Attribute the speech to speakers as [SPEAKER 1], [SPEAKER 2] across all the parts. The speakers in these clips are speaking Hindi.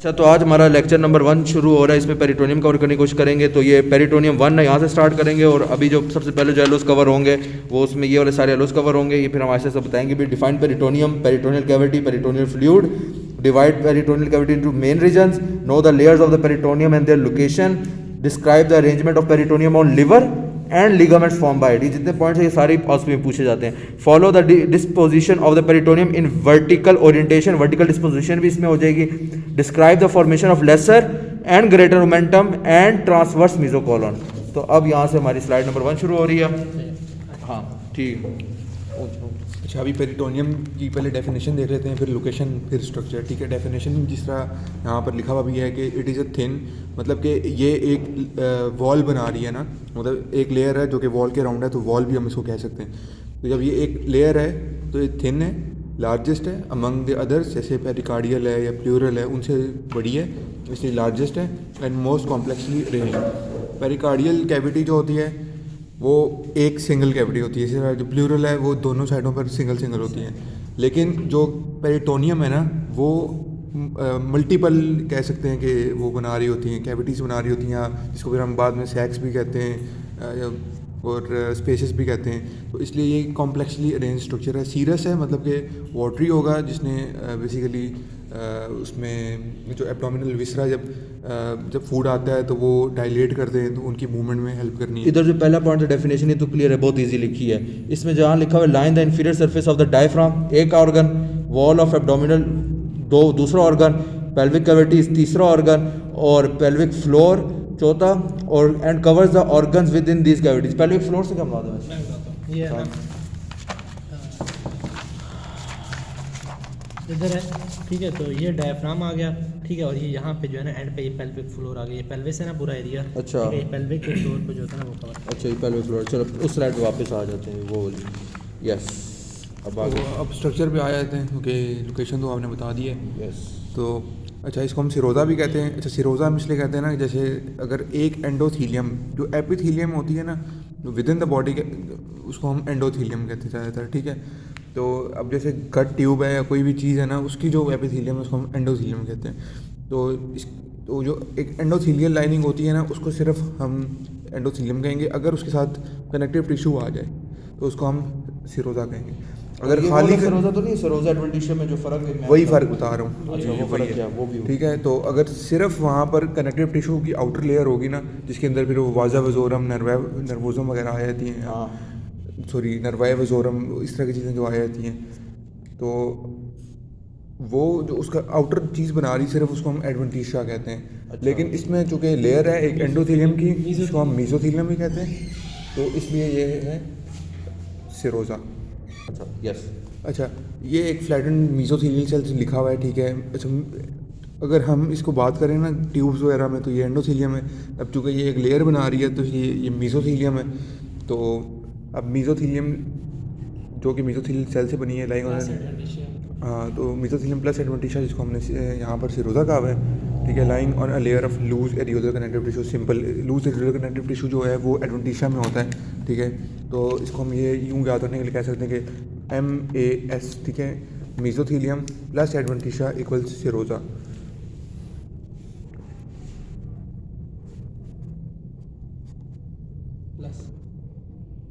[SPEAKER 1] अच्छा, तो आज हमारा लेक्चर नंबर 1 शुरू हो रहा है। इसमें पेरिटोनियम कवर करने की कोशिश करेंगे। तो ये पेरिटोनियम 1 है, यहाँ से स्टार्ट करेंगे। और अभी जो सबसे पहले जो एलोस कवर होंगे वो उसमें ये वाले सारे एलोस कवर होंगे। ये फिर हम ऐसे सब बताएंगे भी define peritoneum, peritoneal cavity, peritoneal fluid, divide peritoneal cavity into main regions, know the layers of the peritoneum and their location, describe the arrangement of peritoneum on liver and ligaments form by it. ये जितने पॉइंट्स हैं ये सारे उसमें पूछे जाते हैं। Follow the disposition of the peritoneum in vertical orientation, vertical disposition भी इसमें हो जाएगी। Describe the formation of lesser and greater momentum and transverse mesocolon. तो अब यहाँ से हमारी स्लाइड नंबर 1 शुरू हो रही है। हाँ ठीक।
[SPEAKER 2] अच्छा, अभी पेरिटोनियम की पहले डेफिनेशन देख लेते हैं, फिर लोकेशन, फिर स्ट्रक्चर। ठीक है, डेफिनेशन जिस तरह यहाँ पर लिखा हुआ भी है कि इट इज़ अ थिन, मतलब कि ये एक वॉल बना रही है ना, मतलब एक लेयर है जो कि वॉल के राउंड है, तो वॉल भी हम इसको कह सकते हैं। तो जब ये एक लेयर है तो ये थिन है, लार्जेस्ट है अमंग द अदर्स, जैसे पेरिकार्डियल है या प्लूरल है उनसे बड़ी है, इसलिए लार्जेस्ट है and most complexly arranged. Pericardial cavity जो होती है वो एक सिंगल कैविटी होती है, इसी जो प्लूरल है वो दोनों साइडों पर सिंगल सिंगल होती है। लेकिन जो पेरिटोनियम है ना वो मल्टीपल कह सकते हैं कि वो बना रही होती हैं, कैविटीज़ बना रही होती हैं, जिसको फिर हम बाद में सैक्स भी कहते हैं और स्पेसेस भी कहते हैं। तो इसलिए ये कॉम्प्लेक्सली अरेंज स्ट्रक्चर है। सीरस है, मतलब कि वाटरी होगा, जिसने बेसिकली उसमें जो एब्डोमिनल विसरा जब फूड आता है तो वो डायलेट करते हैं, तो उनकी मूवमेंट में हेल्प करनी है।
[SPEAKER 1] इधर जो पहला पॉइंट डेफिनेशन है तो क्लियर है, बहुत इजी लिखी है। इसमें जहाँ लिखा हुआ है line the inferior surface of the diaphragm, एक ऑर्गन, वॉल ऑफ एब्डोमिनल दूसरा ऑर्गन, पेल्विक कैविटी तीसरा ऑर्गन, और पेल्विक फ्लोर चौथा, और and covers the organs with in these cavities. Pelvic floor से क्या मुराद है?
[SPEAKER 3] ये है इधर है, ठीक है। तो ये डायफ्राम आ गया, ठीक है। और ये यहाँ पे जो है ना एंड पे ये पेल्विक फ्लोर आ गया। ये पेल्विस है ना पूरा एरिया,
[SPEAKER 1] अच्छा।
[SPEAKER 3] ये पेल्विक के फ्लोर पे जो होता है ना वो कवर।
[SPEAKER 1] अच्छा, ये पेल्विक फ्लोर। चलो उस स्लाइड पे वापस आ जाते हैं, वो यस। अब आगे
[SPEAKER 2] तो अब स्ट्रक्चर पे आ जाते हैं, क्योंकि लोकेशन तो आपने बता दी है।
[SPEAKER 1] यस।
[SPEAKER 2] तो अच्छा, इसको हम सिरोजा भी कहते हैं। अच्छा, सिरोजा हम इसलिए कहते हैं ना, जैसे अगर एक एंडोथीलियम, जो एपिथीलियम होती है ना विद इन द बॉडी के, उसको हम एंडोथीलियम कहते हैं ज़्यादातर, ठीक है। तो अब जैसे गट ट्यूब है या कोई भी चीज़ है ना, उसकी जो एपिथीलियम है उसको हम एंडोथीलियम कहते हैं। तो जो एक एंडोथीलियल लाइनिंग होती है ना, उसको सिर्फ हम एंडोथीलियम कहेंगे। अगर उसके साथ कनेक्टिव टिश्यू आ जाए तो उसको हम सिरोजा कहेंगे। अगर खाली
[SPEAKER 1] सिरोजा तो नहीं, सिरोजा एडवेंटिशिया में जो फर्क है,
[SPEAKER 2] वही फ़र्क बता रहा हूँ।
[SPEAKER 1] अच्छा, वो फर्क क्या वो भी हो।
[SPEAKER 2] ठीक है। तो अगर सिर्फ वहाँ पर कनेक्टिव टिश्यू की आउटर लेयर होगी ना, जिसके अंदर फिर वो वाजा वजोरम, नर्वोजम वगैरह आ जाती हैं,
[SPEAKER 1] हाँ।
[SPEAKER 2] सॉरी नर्वाए वजोरम, इस तरह की चीज़ें जो आ जाती हैं, तो वो जो उसका आउटर चीज़ बना रही सिर्फ, उसको हम एडवेंटिशिया कहते हैं।
[SPEAKER 1] अच्छा।
[SPEAKER 2] लेकिन इसमें चूँकि लेयर है एक एंडोथीलियम की, जिसको हम मीजोथीलियम भी कहते हैं, तो इसलिए ये है सिरोजा।
[SPEAKER 1] अच्छा, यस।
[SPEAKER 2] अच्छा, ये एक फ्लैटेंड मीजोथीलियल सेल्स लिखा हुआ है, ठीक है। अच्छा, अगर हम इसको बात करें ना ट्यूब्स वगैरह में, तो ये एंडोथीलियम है। अब चूँकि ये एक लेयर बना रही है तो ये मीजोथीलियम है। तो अब मीजोथीलियम जो कि मीजोथीलियल सेल से बनी है, लाइक हाँ, तो मीजोथीलियम प्लस एडवेंटिशिया, जिसको हमने यहाँ पर सिरोजा कहा है, ठीक है। Lying on a layer of loose areolar connective tissue. Simple loose areolar connective tissue जो है वो एडवेंटिशिया में होता है, ठीक है। तो इसको हम ये यूँ याद रखने के लिए कह सकते हैं कि MAS, ठीक है, mesothelium plus adventitia equals Sironja.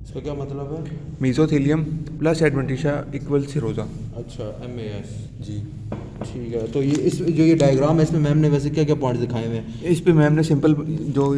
[SPEAKER 1] इसका क्या मतलब है?
[SPEAKER 2] Mesothelium plus adventitia equal Sironja.
[SPEAKER 1] अच्छा, MAS
[SPEAKER 2] जी,
[SPEAKER 1] ठीक है। तो ये इस जो ये डायग्राम है, इसमें मैम ने वैसे क्या क्या पॉइंट्स दिखाए हुए हैं?
[SPEAKER 2] इस पे मैम ने सिंपल जो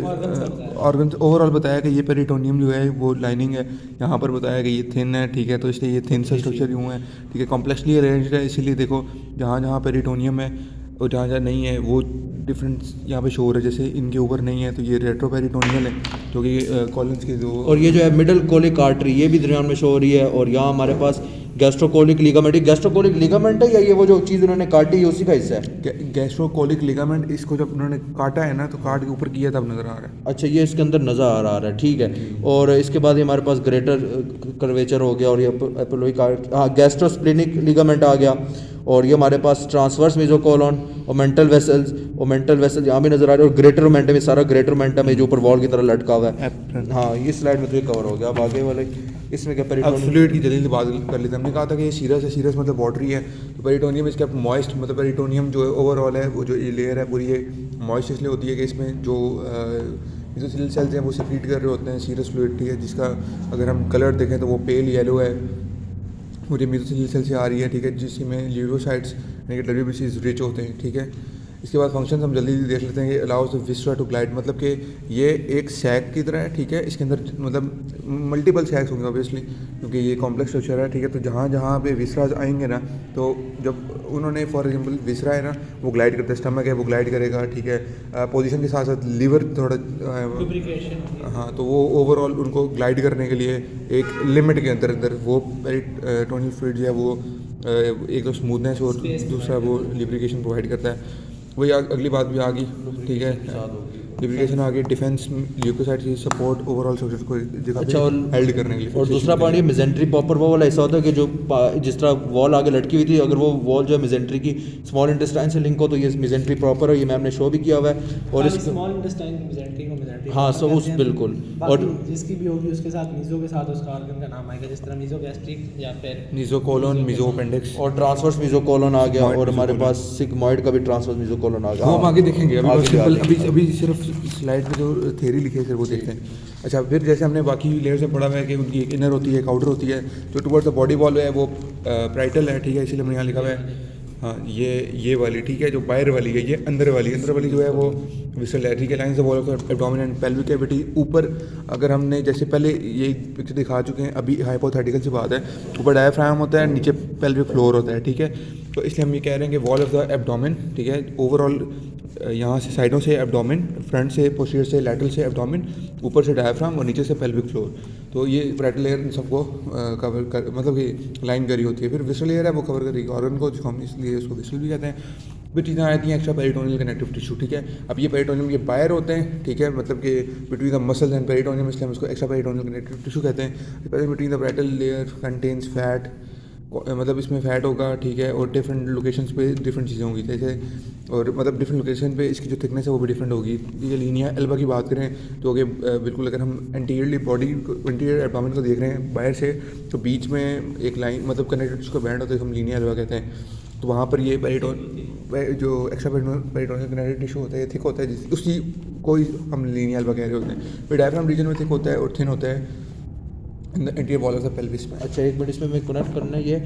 [SPEAKER 2] ऑर्गन ओवरऑल बताया कि ये पेरिटोनियम जो है वो लाइनिंग है। यहाँ पर बताया कि ये थिन है, ठीक है, तो इसलिए ये थिन सा स्ट्रक्चर यूँ है, ठीक है। कॉम्प्लेक्सली अरेंज्ड है, इसीलिए देखो जहाँ जहाँ पेरिटोनियम है और जहाँ जहाँ नहीं है वो डिफरेंस यहाँ पे शो हो रहा है। जैसे इनके ऊपर नहीं है तो ये रेट्रोपेरिटोनियल है, जो कि कॉलन्स के जो,
[SPEAKER 1] और ये जो है मिडल कोलिक आर्टरी, ये भी दरमियान में शो हो रही है। और यहाँ हमारे पास गैस्ट्रोकोलिक लिगामेंट, गैस्ट्रोकोलिक लिगामेंट है या ये वो जो चीज़ उन्होंने काटी है उसी का हिस्सा है?
[SPEAKER 2] गैस्ट्रोकोलिक लिगामेंट, इसको जब उन्होंने काटा है ना तो काट के ऊपर किया तब नज़र आ रहा है।
[SPEAKER 1] अच्छा, ये इसके अंदर नज़र आ रहा है, ठीक है। और इसके बाद ये हमारे पास ग्रेटर कर्वेचर हो गया, और ये एपोलोइक गैस्ट्रोस्प्लेनिक लिगामेंट आ गया। और ये हमारे पास ट्रांसवर्स मेसोकोलन और मेंटल वेसल्स यहाँ भी नजर आ रहे हैं। और ग्रेटर मोमेंटम, ये सारा ग्रेटर मोमेंटम है जो ऊपर वॉल की तरह लटका हुआ है। हाँ, ये स्लाइड में तो ये कवर हो गया। अब आगे वाले इसमें क्या
[SPEAKER 2] अब
[SPEAKER 1] पेरिटोनियम
[SPEAKER 2] फ्लूइड की जल्दी बात कर लेते हैं। हमने कहा था कि ये सीरस है, सीरस मतलब वाटरी है, तो पेरिटोनियम इसका मॉइस्ट, मतलब पेरिटोनियम जो ओवरऑल है वो जो ये लेयर है पूरी, ये मॉइस्ट इसलिए होती है कि इसमें जो मेसोथेलियल सेल्स हैं वो सिक्रीट कर रहे होते हैं सीरस फ्लूइड, ठीक है, जिसका अगर हम कलर देखें तो वो पेल येलो है, मुझे मेसोथेलियल सेल से आ रही है, ठीक है, जिसमें ल्यूकोसाइट्स यानी कि डब्ल्यूबीसीज रिच होते हैं, ठीक है। इसके बाद फंक्शन हम जल्दी देख लेते हैं। ये अलाउज द विस्रा टू ग्लाइड, मतलब कि ये एक सैक की तरह है, ठीक है, इसके अंदर मतलब मल्टीपल सैक्स होंगे ऑब्वियसली क्योंकि ये कॉम्प्लेक्स स्ट्रक्चर है, ठीक है। तो जहाँ जहाँ पे विसराज आएंगे ना, तो जब उन्होंने फॉर एग्जांपल विसरा है ना वो ग्लाइड करता है, स्टमक है वो ग्लाइड करेगा, ठीक है। पोजीशन के साथ साथ लीवर थोड़ा हाँ, तो वो ओवरऑल उनको ग्लाइड करने के लिए एक लिमिट के अंदर अंदर वो पेरिटोनियल फ्लूइड जो है वो एक तो स्मूथनेस और दूसरा वो लिब्रिकेशन प्रोवाइड करता है। वही अगली बात भी आ गई, ठीक है, लिब्रिकेशन आ गई, डिफेंस ल्यूकोसाइट की सपोर्ट ओवरऑल स्ट्रक्चर को जगह
[SPEAKER 1] अच्छा,
[SPEAKER 2] पे हेल्ड करने के लिए।
[SPEAKER 1] और दूसरा पॉइंट ये मेजेंट्री प्रॉपर वो वाला ऐसा होता है कि जो जिस तरह वॉल आगे लटकी हुई थी, अगर वो वॉल जो है मेजेंट्री की स्मॉल इंटेस्टाइन से लिंक हो तो ये मेजेंट्री प्रॉपर है, ये मैम ने शो भी किया हुआ है। और इस
[SPEAKER 3] स्मॉल इंटेस्टाइन मेजेंट्री को मेजेंट्री
[SPEAKER 1] हाँ, सो उस बिल्कुल,
[SPEAKER 3] और जिसकी भी होगी उसके साथ मीजो के साथ उसका ऑर्गन का नाम आएगा, जिस तरह मीजो गैस्ट्रिक या फिर
[SPEAKER 2] मीजोकोलोन, मीजो अपेंडिक्स
[SPEAKER 1] और ट्रांसवर्स मीजोकोलोन आ गया, और हमारे पास सिग्मॉइड का भी ट्रांसवर्स मीजोकोलोन आ गया।
[SPEAKER 2] वो हम आगे देखेंगे, अभी
[SPEAKER 1] आगे
[SPEAKER 2] बस सिंपल
[SPEAKER 1] आगे।
[SPEAKER 2] अभी सिर्फ स्लाइड में जो थ्योरी लिखी है सिर्फ वो देखते हैं। अच्छा, फिर जैसे हमने बाकी लेयर से पढ़ा हुआ है कि उनकी एक इनर होती है, एक आउटर होती है, तो टुवर्ड्स द बॉडी वॉल है वो प्राइटल है, ठीक है, इसीलिए हमने यहाँ लिखा हुआ है हाँ ये वाली, ठीक है, जो बाहर वाली है ये अंदर वाली जो है वो विसल है, ठीक है। Lines the wall of abdomen and pelvic cavity, ऊपर अगर हमने जैसे पहले ये पिक्चर दिखा चुके हैं, अभी हाइपोथेटिकल से बात है, ऊपर डायफ्राम होता है, नीचे पेल्विक फ्लोर होता है, ठीक है। तो इसलिए हम ये कह रहे हैं कि वॉल ऑफ द एब्डोमेन, ठीक है, ओवरऑल यहाँ से साइडों से एब्डोमेन, फ्रंट से पोस्टीरियर से लैटरल से एब्डोमेन, ऊपर से डायफ्राम और नीचे से पेल्विक फ्लोर, तो ये पैरेटल लेयर इन सबको कवर कर मतलब कि लाइन करी होती है। फिर विसल लेयर है वो कवर करेगी ऑर्गन को, जिसको हम इसलिए उसको विसल भी कहते हैं। फिर चीज़ें आती हैं एक्स्ट्रा पेरिटोनियल कनेक्टिव टिश्यू, ठीक है। अब ये पेरिटोनियम ये बाहर होते हैं, ठीक है, मतलब कि between the muscles and peritoneum, इसलिए हम इसको एक्स्ट्रा पेरिटोनियल कनेक्टिव टिश्यू कहते हैं। Between the parietal layer contains fat, मतलब इसमें फ़ैट होगा, ठीक है, और डिफरेंट लोकेशंस पे डिफरेंट चीज़ें होंगी, जैसे और मतलब डिफरेंट लोकेशन पे इसकी जो थिकनेस है वो भी डिफरेंट होगी। ये लीनिया एल्बा की बात करें तो कि बिल्कुल अगर हम एंटीरियरली बॉडी इंटीरियर एब्डोमेन को देख रहे हैं बाहर से, तो बीच में एक लाइन मतलब कनेक्टेड जिसको बैंड होता है हम लीनिया एल्बा कहते हैं। तो वहाँ पर ये जो एक्स्ट्रा पेरिटोनियल कनेक्टिव टिश्यू होता है ये थिक होता है, उसकी कोई हम लीनिया एल्बा कह रहे होते हैं। फिर डायफ्राम रीजन में थिक होता है और थिन होता है interior wall of the pelvis में।
[SPEAKER 1] अच्छा, एक मिनट, इसमें मैं कनेक्ट करना है, ये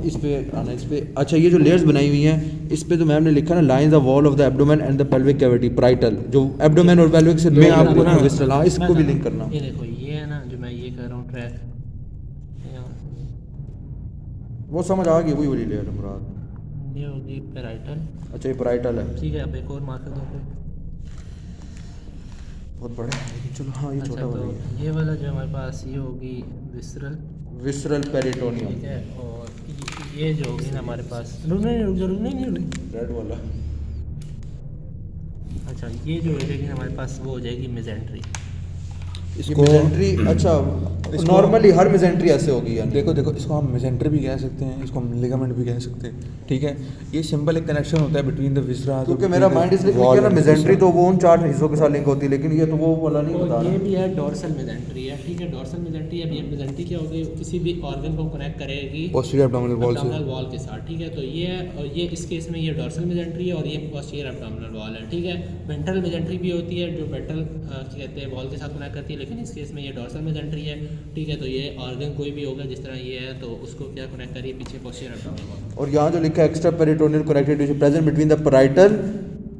[SPEAKER 1] इस पे आना, इस पे। अच्छा, ये जो लेयर्स बनाई हुई हैं इस पे तो मैम ने लिखा ना lines the wall of the abdomen and the pelvic cavity, parietal, जो एब्डोमेन और पेल्विक से
[SPEAKER 2] मैं आपको ना
[SPEAKER 1] विस्टल, हाँ, इसको भी लिंक करना।
[SPEAKER 3] ये देखो, ये है ना जो मैं ये कर रहा हूँ ट्रैक,
[SPEAKER 1] वो समझ आ गई, वही वाली लेयर है मुराद।
[SPEAKER 3] ये होगी पैराइटल।
[SPEAKER 1] अच्छा, ये पैराइटल है,
[SPEAKER 3] ठीक है, अब एक और मार्कर दो फिर।
[SPEAKER 1] बहुत बड़ा है लेकिन चलो, हाँ ये
[SPEAKER 3] अच्छा,
[SPEAKER 1] छोटा वाला ही
[SPEAKER 3] तो ये वाला जो हमारे पास ये होगी
[SPEAKER 1] विसरल पेरिटोनियम,
[SPEAKER 3] ठीक है, और ये जो होगी ना हमारे पास नहीं,
[SPEAKER 1] रेड वाला।
[SPEAKER 3] अच्छा, ये जो हो जाएगी हमारे पास वो हो जाएगी मेजेंट्री।
[SPEAKER 1] इसको मेजेंट्री, अच्छा, नॉर्मली हर मेजेंट्री ऐसे होगी यानी।
[SPEAKER 2] देखो इसको हम मेजेंट्री भी कह सकते हैं, इसको हम लिगामेंट भी कह सकते हैं, ठीक है। ये सिंपल एक कनेक्शन होता है बिटवीन द विसरा,
[SPEAKER 1] क्योंकि मेरा माइंड इसलिए क्लिक है ना, मेजेंट्री तो वो उन चार हिस्सों के साथ लिंक होती है, लेकिन ये तो वो वाला नहीं बता
[SPEAKER 3] ये
[SPEAKER 1] रहा।
[SPEAKER 3] भी है डोर्सल मेजेंट्री है, ठीक है। डोर्सल मेजेंट्री, अब ये मेजेंट्री क्या होगी, किसी भी ऑर्गन को कनेक्ट करेगी
[SPEAKER 2] पोस्टीरियर एब्डोमिनल वॉल से,
[SPEAKER 3] एब्डोमिनल वॉल के साथ, ठीक है। तो ये है, और ये इस केस में ये डोर्सल मेजेंट्री है और ये पोस्टीरियर एब्डोमिनल वॉल है, ठीक है। वेंट्रल मेजेंट्री भी होती है जो वेंट्रल कहते हैं वॉल के साथ कनेक्ट करती है, लेकिन इस केस में ये डोर्सल मेजेंट्री है, ठीक है। तो ये ऑर्गन कोई भी होगा जिस तरह ये है तो उसको क्या कनेक्ट करिए पीछे पोस्टीरियर एब्डोमिनल वॉल।
[SPEAKER 1] और यहाँ जो लिखा है extra peritoneal connective tissue present between the parietal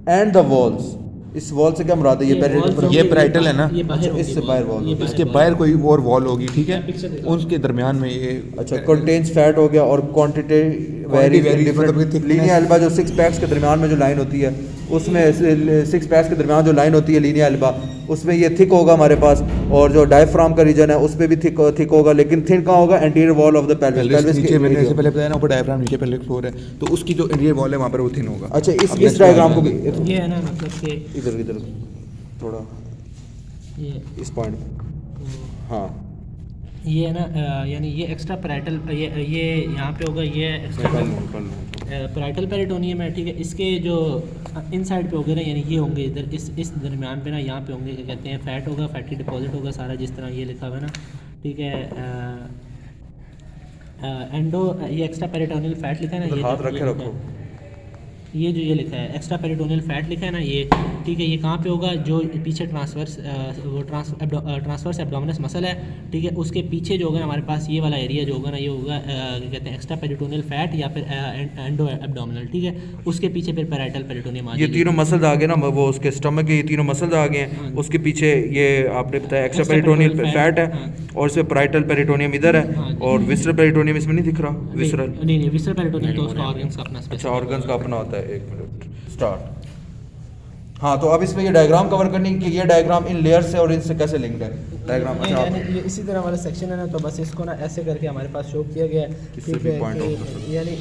[SPEAKER 1] and the walls, इस वॉल से क्या मुराद है? ये पैराइटल,
[SPEAKER 2] ये पैराइटल है ना,
[SPEAKER 3] ये बाहर होगी
[SPEAKER 1] इससे बाहर वॉल,
[SPEAKER 2] इसके बाहर कोई और वॉल होगी, ठीक है, उसके दरमियान में ये
[SPEAKER 1] अच्छा कंटेन्स फैट हो गया, और quantity very different. Linnaea Elba जो 6 पैक्स के दरमियान में जो लाइन होती है, उसमें 6 पैक्स के दरमियान जो लाइन होती है लीनिया एल्बा, उसमें ये थिक होगा हमारे पास, और जो डायफ्राम का रीजन है उस पर भी थिक होगा, लेकिन थिन कहाँ होगा? Anterior wall of the pelvis
[SPEAKER 2] नीचे मैंने इससे पहले बताया ना, ऊपर डायफ्राम नीचे पेल्विक फ्लोर है, तो उसकी जो इंटीरियर वॉल है वहाँ पर वो थिन होगा।
[SPEAKER 1] अच्छा, इस डायग्राम को भी
[SPEAKER 3] ये है ना, मतलब कि
[SPEAKER 1] इधर थोड़ा
[SPEAKER 3] ये
[SPEAKER 1] इस पॉइंट, हाँ
[SPEAKER 3] ये है ना, यानी ये एक्स्ट्रा पैराइटल, ये यहाँ पे होगा, ये एक्स्ट्रा पैराइटल पेरिटोनियम है, ठीक है। इसके जो इन साइड पे होंगे ना, यानी ये होंगे इधर इस दरमियान पे ना, यहाँ पे होंगे क्या कहते हैं फैट होगा, फैटी डिपॉजिट होगा सारा, जिस तरह ये लिखा हुआ है ना, ठीक है। एंडो ये एक्स्ट्रा पेरिटोनियल फैट लिखा है ना,
[SPEAKER 1] हाथ रखे रखो,
[SPEAKER 3] ये जो ये लिखा है एक्स्ट्रा पेरिटोनियल फैट लिखा है ना ये, ठीक है। ये कहाँ पे होगा, जो पीछे ट्रांसवर्स एब्डोमिनस मसल है, ठीक है, उसके पीछे जो होगा हमारे पास ये वाला एरिया जो होगा ना, ये होगा क्या कहते हैं एक्स्ट्रा पेरिटोनियल फैट या फिर एंडो एब्डोमिनल, ठीक है। उसके पीछे फिर पैराइटल पेरिटोनियम आ
[SPEAKER 1] ये तीनों मसल्स आ गए ना, वो उसके स्टमक के ये तीनों मसल्स आ गए हैं, उसके पीछे ये आपने बताया एक्स्ट्रा पेरिटोनियल फैट है, और इसमें पैराइटल पेरिटोनियम इधर है, और विसरल पेरिटोनियम इसमें नहीं दिख रहा, विसरल
[SPEAKER 3] नहीं विसरल पेरिटोनियम तो उसका ऑर्गन्स का अपना
[SPEAKER 1] अच्छा ऑर्गन्स का अपना होता है। एक मिनट स्टार्ट। हाँ तो अब इसमें ये डायग्राम कवर करनी कि ये डायग्राम इन लेयर से और इनसे कैसे लिंक्ड है डायग्राम। अच्छा
[SPEAKER 4] यानी ये इसी तरह वाला सेक्शन है ना, तो बस इसको ना ऐसे करके हमारे पास शो किया गया है, ठीक है कि यानी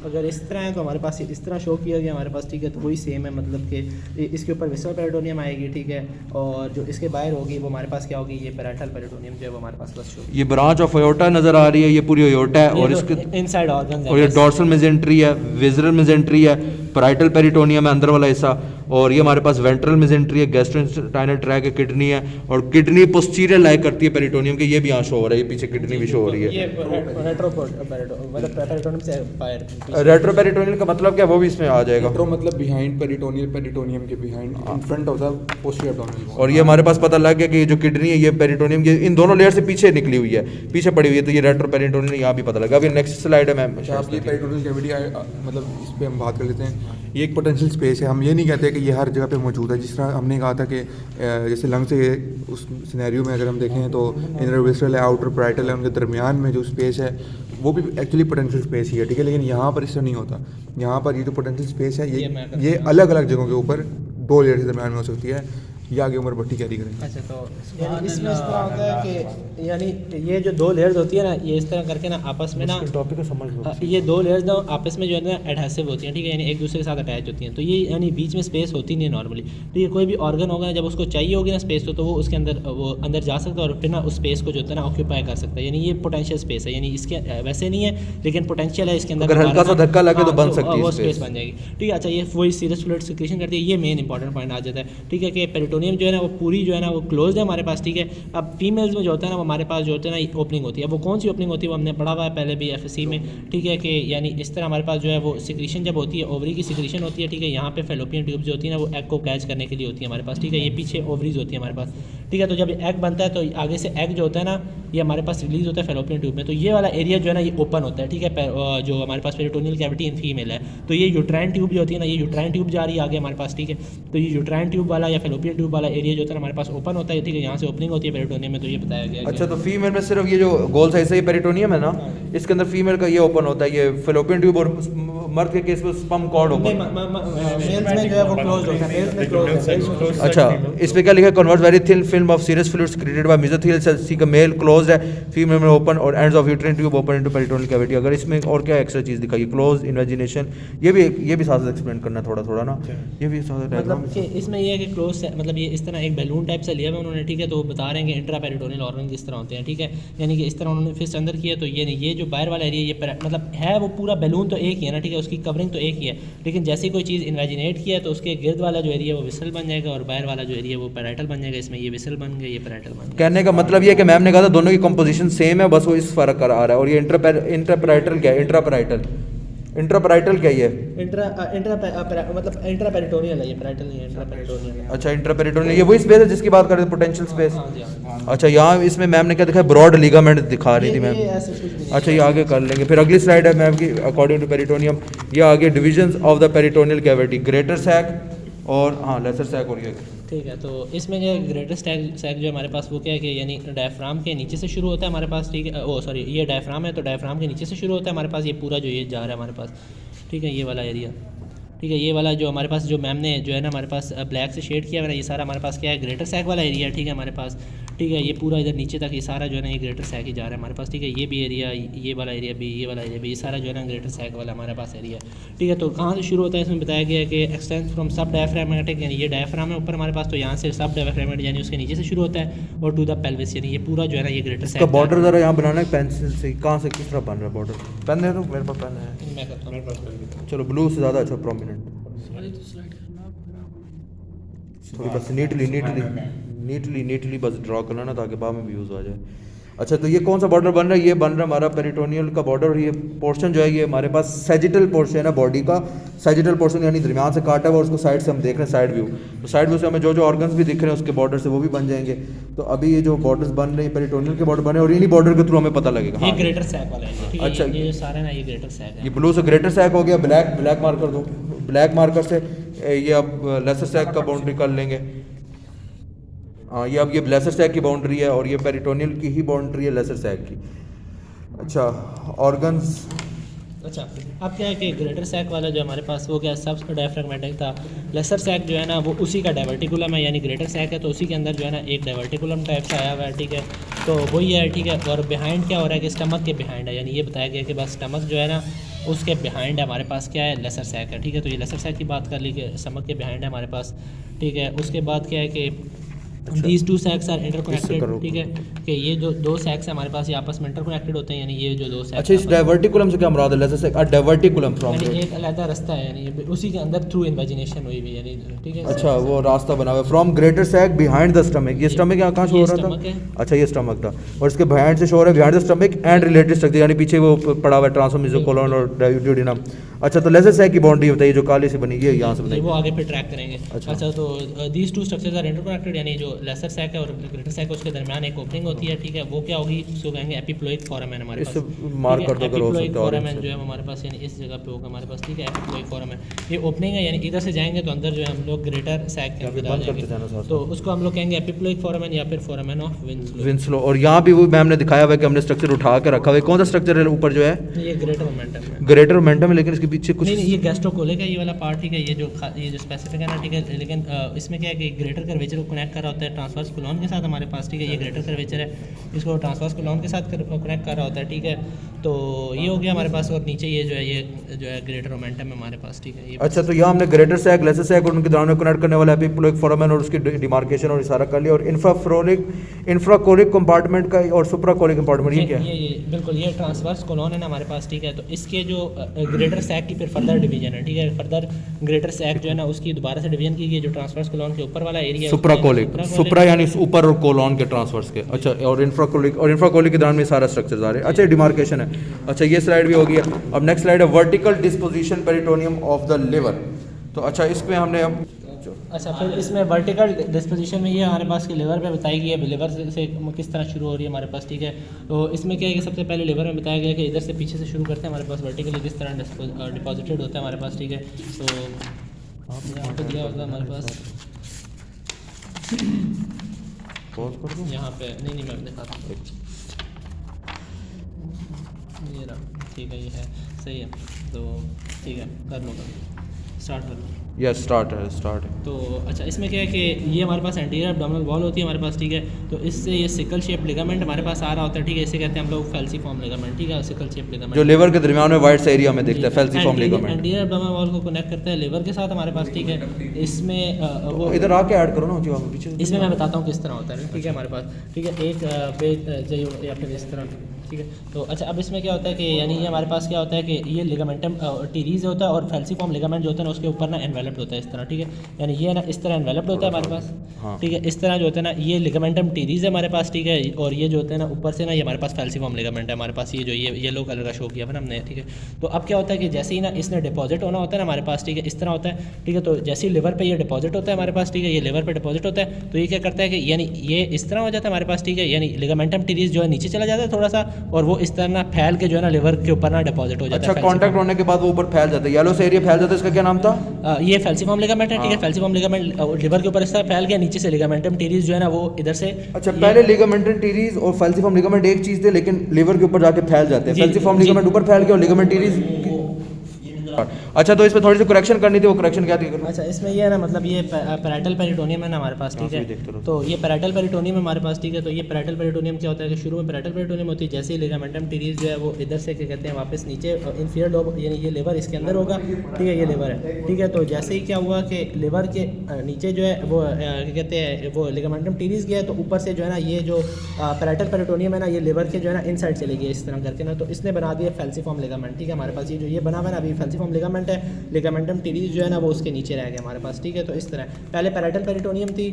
[SPEAKER 4] अगर इस तरह है तो हमारे पास इस तरह शो किया गया हमारे पास, ठीक है। तो वही सेम है, मतलब कि इसके ऊपर विसरल पेरिटोनियम आएगी, ठीक है, और जो इसके बाहर होगी वो हमारे पास क्या होगी, ये पैराइटल पेरिटोनियम जो है वो हमारे पास बस शो।
[SPEAKER 1] ये ब्रांच ऑफ अयोर्टा नजर आ रही है, ये पूरी अयोर्टा है, और इसके
[SPEAKER 3] इनसाइड ऑर्गन्स
[SPEAKER 1] और ये डॉर्सल मेजेंट्री है, विसरल मेजेंट्री है, पैराइटल पेरिटोनियम है अंदर वाला हिस्सा, और ये हमारे पास वेंट्रल मेजेंट्री है, गैस्ट्रोइंटेस्टाइनल ट्रैक है, किडनी है, और किडनी पोस्टीरियर लाई करती है पेरिटोनियम के, ये भी यहाँ शो हो रहा है, ये पीछे किडनी भी शो हो रही है।
[SPEAKER 3] ये पेरिटोनियम से बाहर
[SPEAKER 1] रेट्रो पेरिटोनियल का मतलब क्या है, वो भी इसमें आ जाएगा।
[SPEAKER 2] रेट्रो मतलब बिहाइंड पेरिटोनियल, पेरिटोनियम के behind, in front of the posterior abdominal.
[SPEAKER 1] और ये हमारे पास पता लग गया कि ये जो किडनी है ये पेरिटोनियम के इन दोनों लेयर से पीछे निकली हुई है, पीछे पड़ी हुई है, तो ये रेट्रो पेरिटोनियल यहाँ भी पता लगा। अभी नेक्स्ट स्लाइड है मैम।
[SPEAKER 2] अच्छा आप ये पेरिटोनियल कैविटी मतलब इस पे हम बात कर लेते हैं। ये एक पोटेंशियल स्पेस है, हम ये नहीं कहते कि ये हर जगह पे मौजूद है। जिस तरह हमने कहा था कि जैसे लंग से उस सिनेरियो में अगर हम देखें तो इनर विसरल है, आउटर पैराइटल है, उनके दरमियान में जो स्पेस है वो भी एक्चुअली पोटेंशियल स्पेस ही है, ठीक है। लेकिन यहाँ पर इससे नहीं होता, यहाँ पर ये जो पोटेंशियल स्पेस है ये अलग अलग जगहों के ऊपर दो लेयर के दरमियान में हो सकती है। ये आगे उम्र भट्टी कैरी करेंगे।
[SPEAKER 3] अच्छा तो
[SPEAKER 4] यानी इसमें इस तरह होता है कि यानी ये जो दो लेयर्स होती है ना, ये इस तरह करके ना आपस में ना
[SPEAKER 1] टॉपिक को समझ लो।
[SPEAKER 4] ये दो लेयर्स ना आपस में जो है ना एडहेसिव होती हैं, ठीक है, यानी एक दूसरे के साथ अटैच होती हैं। तो ये यानी बीच में स्पेस होती नहीं है नॉर्मली। तो ये कोई भी ऑर्गन होगा ना, जब उसको चाहिए होगी ना स्पेस तो वो उसके अंदर वो अंदर जा सकता है और फिर ना उस स्पेस को जो है ना ऑक्यूपाई कर सकता है। यानी ये पोटेंशियल स्पेस है, यानी इसके वैसे नहीं है लेकिन पोटेंशियल है इसके अंदर।
[SPEAKER 1] अगर हल्का सा धक्का लगे तो बन सकती है
[SPEAKER 4] वो स्पेस बन जाएगी, ठीक है। अच्छा ये वही सीरस फ्लूइड सिक्रीशन करती है, ये मेन इंपॉर्टेंट पॉइंट आ जाता है, ठीक है, कि पेरिटोनियम जो है ना वो पूरी जो है ना वो क्लोज है हमारे पास, ठीक है। अब फीमेल्स में जो होता है ना वो हमारे पास जो होता है ना ओपनिंग होती है। वो कौन सी ओपनिंग होती है वो हमने पढ़ा हुआ है पहले भी एफएससी में, ठीक है, कि यानी इस तरह हमारे पास जो है वो सिक्रीशन जब होती है, ओवरी की सिक्रीशन होती है, ठीक है। यहाँ पे फेलोपियन ट्यूब जो होती है ना वो एग को कैच करने के लिए होती है हमारे पास, ठीक है। ये पीछे ओवरीज होती है हमारे पास, ठीक है। तो जब एग बनता है तो आगे से एग जो होता है ना ये हमारे पास रिलीज होता है फेलोपियन ट्यूब में। तो ये वाला एरिया जो है ना ये ओपन होता है, ठीक है, जो हमारे पास पेरिटोनियल कैविटी इन फीमेल है। तो ये यूट्राइन ट्यूब जो होती है ना, ये यूट्राइन ट्यूब जा रही है आगे हमारे पास, ठीक है। तो ये यूट्राइन ट्यूब वाला या फेलोपियन ट्यूब वाला एरिया जो होता है हमारे पास ओपन होता है, ठीक है। यहाँ से ओपनिंग होती है पेरिटोनियम में, तो ये बताया गया।
[SPEAKER 1] अच्छा तो फीमेल में सिर्फ ये जो गोल साइज है ये पेरिटोनियम है ना, इसके अंदर फीमेल का ये ओपन होता है, ये फेलोपियन ट्यूब, और मर्द के केस में स्पर्म कॉर्ड ओपन।
[SPEAKER 4] मेल्स में जो है वो क्लोज होता है, मेल्स में क्लोज है।
[SPEAKER 1] अच्छा इस पे क्या लिखा है, convert very thin film of serous fluid created by mesothelial cells, ठीक है। मेल क्लोज्ड है, फीमेल में ओपन, और ends of uterine tube open into peritoneal cavity. अगर इसमें और क्या एक्स्ट्रा चीज दिखाई, क्लोज इन्वेजिनेशन, ये भी साथ एक्सप्लेन करना है थोड़ा थोड़ा ना, ये भी साथ
[SPEAKER 4] मतलब कि इसमें ये है कि क्लोज मतलब ये इस तरह एक बैलून टाइप से लिया हुआ उन्होंने, ठीक है। तो वो बता रहे हैं कि इंट्रा पेरिटोनियल ऑर्गन किस तरह होते हैं, ठीक है। यानी कि इस तरह उन्होंने फिस्ट अंदर किया, तो ये जो बाहर वाला एरिया ये मतलब है वो पूरा बैलून तो एक ही है ना, ठीक है, उसकी कवरिंग तो एक ही है। लेकिन जैसे कोई चीज़ इन्वेजिनेट किया है तो उसके गिर्द वाला जो एरिया वो विसल बन जाएगा और बाहर वाला जो एरिया वो पैराइटल बन जाएगा। इसमें ये विसल बन गया, ये पैराइटल बन गया।
[SPEAKER 1] कहने का मतलब ये है कि मैम ने कहा था दोनों की कंपोजिशन सेम है, बस वो इस फर्क आ रहा है। और ये इंट्रापैराइटल क्या है, इंट्रापैराइटल क्या है,
[SPEAKER 4] मतलब इंट्रा पेरिटोनियल है, ये पैराइटल नहीं है, इंट्रा पेरिटोनियल है।
[SPEAKER 1] अच्छा इंट्रापेरिटोनियल, ये वही स्पेस है जिसकी बात कर रहे थे, पोटेंशियल स्पेस।
[SPEAKER 4] हाँ जी, हाँ।
[SPEAKER 1] अच्छा यहाँ इसमें मैम ने क्या दिखाया, ब्रॉड लिगामेंट दिखा रही थी मैम।
[SPEAKER 4] ये ऐसे कुछ भी नहीं।
[SPEAKER 1] अच्छा ये आगे कर लेंगे, फिर अगली स्लाइड है मैम की अकॉर्डिंग टू पेरिटोनियम। ये आगे divisions of the peritoneal cavity, greater sac और हाँ लेसर सैक, और ये
[SPEAKER 4] ठीक है। तो इसमें जो ग्रेटर सैक जो हमारे पास वो क्या है कि यानी डायफ्राम के नीचे से शुरू होता है हमारे पास, ठीक है। ओ सॉरी ये डायफ्राम है, तो डायफ्राम के नीचे से शुरू होता है हमारे पास, ये पूरा जो ये जा रहा है हमारे पास, ठीक है, ये वाला एरिया, ठीक है। ये वाला जो हमारे पास जो मैम ने जो है ना हमारे पास ब्लैक से शेड किया है ना, ये सारा हमारे पास क्या है, ग्रेटर सैक वाला एरिया, ठीक है हमारे पास, ठीक है। ये पूरा इधर नीचे तक ये सारा जो है ना ये ग्रेटर सैक ही जा रहा है हमारे पास, ठीक है। ये भी एरिया, ये वाला एरिया भी, ये वाला एरिया भी, ये सारा जो है ना ग्रेटर सैक वाला हमारे पास एरिया, ठीक है। तो कहाँ से शुरू होता है, इसमें बताया गया है कि एक्सटेंस फ्रॉम सब डायफ्रामेटिक, यानी ये डायफ्राम है ऊपर हमारे पास, तो यहाँ से सब डायफ्रामेटिक यानी उसके नीचे से शुरू होता है, और टू द पेल्विस, यानी ये पूरा जो है ना ये ग्रेटर सैक।
[SPEAKER 1] बॉर्डर जरा यहाँ बनाना है पेंसिल से, कहाँ से किस तरह बन रहा है बॉर्डर, पेन दे दो मेरे पास, पेन है,
[SPEAKER 4] मैं करता हूँ।
[SPEAKER 1] चलो ब्लू से ज़्यादा अच्छा प्रोमिनेंट, थोड़ी बस नीटली बस ड्रॉ करना ना, ताकि बाद में भी यूज़ आ जाए। अच्छा, तो ये कौन सा बॉर्डर बन रहा है? ये बन रहा है हमारा पेरिटोनियल का बॉर्डर। और ये पोर्शन जो है ये हमारे पास सैजिटल पोर्शन है बॉडी का, सैजिटल पोर्शन यानी दरमियान से काटा हुआ और उसको साइड से हम देख रहे हैं साइड व्यू। तो साइड व्यू से हमें जो जो ऑर्गन्स भी दिख रहे हैं उसके बॉर्डर से वो भी बन जाएंगे। तो अभी ये जो बॉर्डर्स बन रहे हैं पेरिटोनियल के बॉर्डर बने और इन्हीं बॉर्डर के थ्रू हमें पता लगेगा।
[SPEAKER 4] ये
[SPEAKER 1] हाँ,
[SPEAKER 4] ग्रेटर सैक वाला है, ठीक है।
[SPEAKER 1] अच्छा,
[SPEAKER 4] ये जो सारा ना ये ग्रेटर सैक है।
[SPEAKER 1] ये ब्लू से ग्रेटर सैक हो गया। ब्लैक मार्कर दो। ब्लैक मार्कर से ये अब लेसर सैक का बाउंड्री कर लेंगे। हाँ, ये अब ये लेसर सैक की बाउंड्री है और ये पेरिटोनियल की ही बाउंड्री है लेसर सैक की। अच्छा, ऑर्गन्स।
[SPEAKER 4] अच्छा, अब क्या है कि ग्रेटर सैक वाला जो हमारे पास वो क्या सब डायफ्रैगमेटिक था। लेसर सैक जो है ना वो उसी का डाइवर्टिकुलम है, यानी ग्रेटर सैक है तो उसी के अंदर जो है ना एक डाइवर्टिकुलम टाइप से आया हुआ है, ठीक है। तो वही है, ठीक है। और बिहाइंड क्या हो रहा है कि स्टमक के बिहाइंड है, यानी ये बताया गया कि बस स्टमक जो है ना उसके बिहाइंड है हमारे पास क्या है, लेसर सैक है, ठीक है। तो ये लेसर सैक की बात कर ली कि स्टमक के बिहाइंड है हमारे पास, ठीक है। उसके बाद क्या है कि दीज टू सैक्स आर इंटरकनेक्टेड, ठीक है। कि ये जो दो सैक्स है हमारे पास ये आपस में इंटरकनेक्टेड होते हैं, यानी ये जो दो सैक्स।
[SPEAKER 1] अच्छा, इस डाइवर्टिकुलम से क्या मुराद है? लेसर सैक डाइवर्टिकुलम फ्रॉम
[SPEAKER 4] यानी एक अलग रास्ता है, यानी ये उसी के अंदर थ्रू इन्वेजिनेशन हुई हुई, यानी ठीक है।
[SPEAKER 1] अच्छा, वो रास्ता बना हुआ है from greater sac behind the stomach. ये स्टमक यहाँ कहाँ शो हो रहा
[SPEAKER 4] स्टमक है।
[SPEAKER 1] था? अच्छा, ये स्टमक था और इसके बिहाइंड से शो हो रहा है behind the stomach and related structure, यानी पीछे वो पड़ा हुआ है ट्रांसोमेसोकोलोन और ड्यूडेनम। अच्छा, तो लेसर सैक की बाउंड्री बताइए जो काली से बनी, ये यहाँ से बताइए।
[SPEAKER 4] वो आगे पे ट्रैक करेंगे।
[SPEAKER 1] अच्छा।
[SPEAKER 4] अच्छा, तो these two structures are interconnected, यानी जो लेसर सैक है और ग्रेटर सैक है उसके दरमियान एक ओपनिंग होती है, ठीक है। वो क्या होगी, उसको कहेंगे एपिप्लोइक फोरामेन हमारे पास।
[SPEAKER 1] इससे मार्क कर दो अगर हो सकता है।
[SPEAKER 4] फोरामेन जो है हमारे पास यानी इस जगह पे होगा हमारे पास, ठीक है। एपिप्लोइक फोरामेन ये ओपनिंग है, यानी इधर से जाएंगे तो अंदर जो है हम लोग ग्रेटर सैक के अंदर आ जाएंगे, तो उसको हम लोग कहेंगे एपिप्लोइक फोरामेन या फिर फोरामेन ऑफ
[SPEAKER 1] विंस्लो। और यहाँ भी वो मैम ने दिखाया हुआ है कि हमने स्ट्रक्चर उठा के रखा हुआ है। कौन सा स्ट्रक्चर है ऊपर जो है?
[SPEAKER 4] ये ग्रेटर मोमेंटम है।
[SPEAKER 1] ग्रेटर मोमेंटम है, लेकिन इसके पीछे कुछ
[SPEAKER 4] नहीं, ये गैस्ट्रोकोलिक है ये वाला पार्ट, ठीक है। ये जो स्पेसिफिक है ना, ठीक है। लेकिन इसमें क्या है कि ग्रेटर कर्वेचर को कनेक्ट कर रहा होता है ट्रांसवर्स कोलॉन के साथ हमारे पास, ठीक है। ये ग्रेटर कर्वेचर है, इसको ट्रांसवर्स कोलॉन के साथ कनेक्ट कर रहा होता है, ठीक है। तो ये हो गया हमारे पास। और नीचे ये जो है ग्रेटर मोमेंटम है हमारे पास, ठीक है। ये
[SPEAKER 1] अच्छा, तो यहाँ हमने ग्रेटर सैक, लेसर सैक और उनके दरमियान में कनेक्ट करने वाला एपिप्लोइक फोरामेन और उसकी डिमार्केशन और इशारा कर लिया। और इंफ्राकोलिक कंपार्टमेंट का और सुप्राकोलिक कंपार्टमेंट, ये क्या है?
[SPEAKER 4] ये बिल्कुल ये ट्रांसवर्स कोलॉन है ना हमारे पास, ठीक है। तो इसके जो ग्रेटर सैक की फिर फर्दर डिवीजन है, ठीक है। फर्दर ग्रेटर सैक जो है ना उसकी दोबारा से डिवीजन की गई, जो ट्रांसवर्स कोलॉन के ऊपर वाला एरिया है
[SPEAKER 1] सुप्राकोलिक, सुप्रा यानी ऊपर और कोलॉन के ट्रांसवर्स के। अच्छा, और इंफ्राकोलिक के दरमियान में सारा स्ट्रक्चर आ रहे हैं। अच्छा, डिमार्केशन है। अच्छा, ये स्लाइड भी हो गया। अब नेक्स्ट स्लाइड है vertical disposition peritoneum of the liver. तो अच्छा, इसमें हमने अब
[SPEAKER 4] अच्छा, फिर इसमें वर्टिकल डिस्पोजिशन में ये हमारे पास की लिवर पे बताई गई है, लिवर से किस तरह शुरू हो रही है हमारे पास, ठीक है। तो इसमें क्या है कि सबसे पहले लिवर में बताया गया कि इधर से पीछे से शुरू करते हैं हमारे पास वर्टिकली किस तरह डिपॉजिटेड होता है हमारे पास, ठीक है। तो यहाँ पे दिया होगा हमारे पास,
[SPEAKER 1] पॉज कर दूं?
[SPEAKER 4] यहाँ पे नहीं मैं दिखाता हूँ, ये रहा, ठीक है। ये है सही है, तो ठीक है कर लो, स्टार्ट कर लो।
[SPEAKER 1] यस, स्टार्ट है।
[SPEAKER 4] तो अच्छा, इसमें क्या है कि ये हमारे पास एंटीरियर एब्डोमिनल वॉल होती है हमारे पास, ठीक है। तो इससे ये सिकल शेप लिगामेंट हमारे पास आ रहा होता है, ठीक है। इसे कहते हैं हम लोग फैल्सीफॉर्म लिगामेंट, ठीक है। सिकल शेप लिगामेंट
[SPEAKER 1] जो लिवर के दरमियान में वाइट से एरिया में दिखता है, फैल्सीफॉर्म लिगामेंट।
[SPEAKER 4] एंटीरियर एब्डोमिनल वॉल को कनेक्ट करता है लिवर के साथ हमारे पास, ठीक है। इसमें वो
[SPEAKER 1] इधर आके ऐड करो ना जो आप पीछे।
[SPEAKER 4] इसमें मैं बताता हूँ किस तरह होता है, ठीक है हमारे पास, ठीक है। एक पेज चाहिए या फिर इस तरह, ठीक है। तो अच्छा, अब इसमें क्या होता है कि यानी ये हमारे पास क्या होता है कि ये लिगामेंटम टीरीज होता है और फैल्सीफॉर्म लिगामेंट जो होता है ना उसके ऊपर ना एनवेलप्ड होता है इस तरह, ठीक है। यानी ये ना इस तरह एनवेलप्ड होता है हमारे पास,
[SPEAKER 1] हाँ।
[SPEAKER 4] ठीक है। इस तरह जो होता है ना ये लिगामेंटम टीरीज है हमारे पास, ठीक है। और ये जो होता है ना ऊपर से ना ये हमारे पास फैल्सीफॉर्म लिगामेंट है हमारे पास, ये जो ये येलो कलर का शो किया है ना हमने, ठीक है। तो अब क्या होता है कि जैसे ही ना इसने डिपॉजिट होना होता है ना हमारे पास, ठीक है, इस तरह होता है, ठीक है। तो जैसे ही लिवर पे ये डिपॉजिट होता है हमारे पास, ठीक है, ये लिवर पे डिपॉजिट होता है, तो ये क्या करता है कि यानी ये इस तरह हो जाता है हमारे पास, ठीक है। यानी लिगामेंटम टीरीज जो है नीचे चला जाता है थोड़ा सा, और वो इस तरह फैल के जो है ना लिवर के ऊपर ना डिपॉजिट हो जाता है।
[SPEAKER 1] अच्छा, कांटेक्ट होने के बाद वो ऊपर फैल जाता है, येलो से एरिया फैल जाता है, इसका क्या नाम था?
[SPEAKER 4] ये फैल्सीफॉर्म लिगामेंट है, ठीक है। फैल्सीफॉर्म लिगामेंट लिवर के ऊपर इस तरह फैल गया, नीचे से लिगामेंटम टीरीज जो है ना वो इधर से।
[SPEAKER 1] अच्छा, पहले लिगामेंटम टीरीज और फैल्सीफॉर्म लिगामेंट एक चीज थे, लेकिन लिवर के ऊपर जाके फैल जाते हैं।
[SPEAKER 4] जी,
[SPEAKER 1] फैल्सीफॉर्म
[SPEAKER 4] जी।
[SPEAKER 1] लिगामेंट ऊपर फैल गया और लिगामेंट टीरीज। अच्छा, तो इसमें थोड़ी सी करेक्शन करनी थी, वो करेक्शन क्या थी?
[SPEAKER 4] अच्छा, इसमें ये है ना मतलब ये पैराइटल पेरिटोनियम है ना हमारे पास, ठीक है। तो ये पैराइटल पेरिटोनियम है हमारे पास, ठीक है। तो ये पैराइटल पेरिटोनियम क्या होता है कि शुरू में पैराइटल पेरिटोनियम होती है, जैसे ही लिगामेंटम टीरीज जो है वो इधर से क्या कहते हैं वापस नीचे इंफीरियर लोब, यानी ये लिवर इसके अंदर होगा, ठीक है। ये लिवर है, ठीक है। तो जैसे ही क्या हुआ कि लिवर के नीचे जो है वो क्या कहते हैं वो लिगामेंटम टीरीज गया, तो ऊपर से जो है ना ये जो पैराइटल पेरिटोनियम है ना ये लिवर के जो है ना इन साइड चले गए इस तरह करके ना, तो इसने बना दिया फैल्सीफॉर्म लिगामेंट, ठीक है। हमारे पास ये जो ये बना हुआ है ना अभी फैल्सीफॉर्म फॉर्म लिगामेंट है, लिगामेंटम टीरीज जो है ना वो उसके नीचे रह गया हमारे पास, ठीक है। तो इस तरह पहले पैरेटल पेरिटोनियम थी,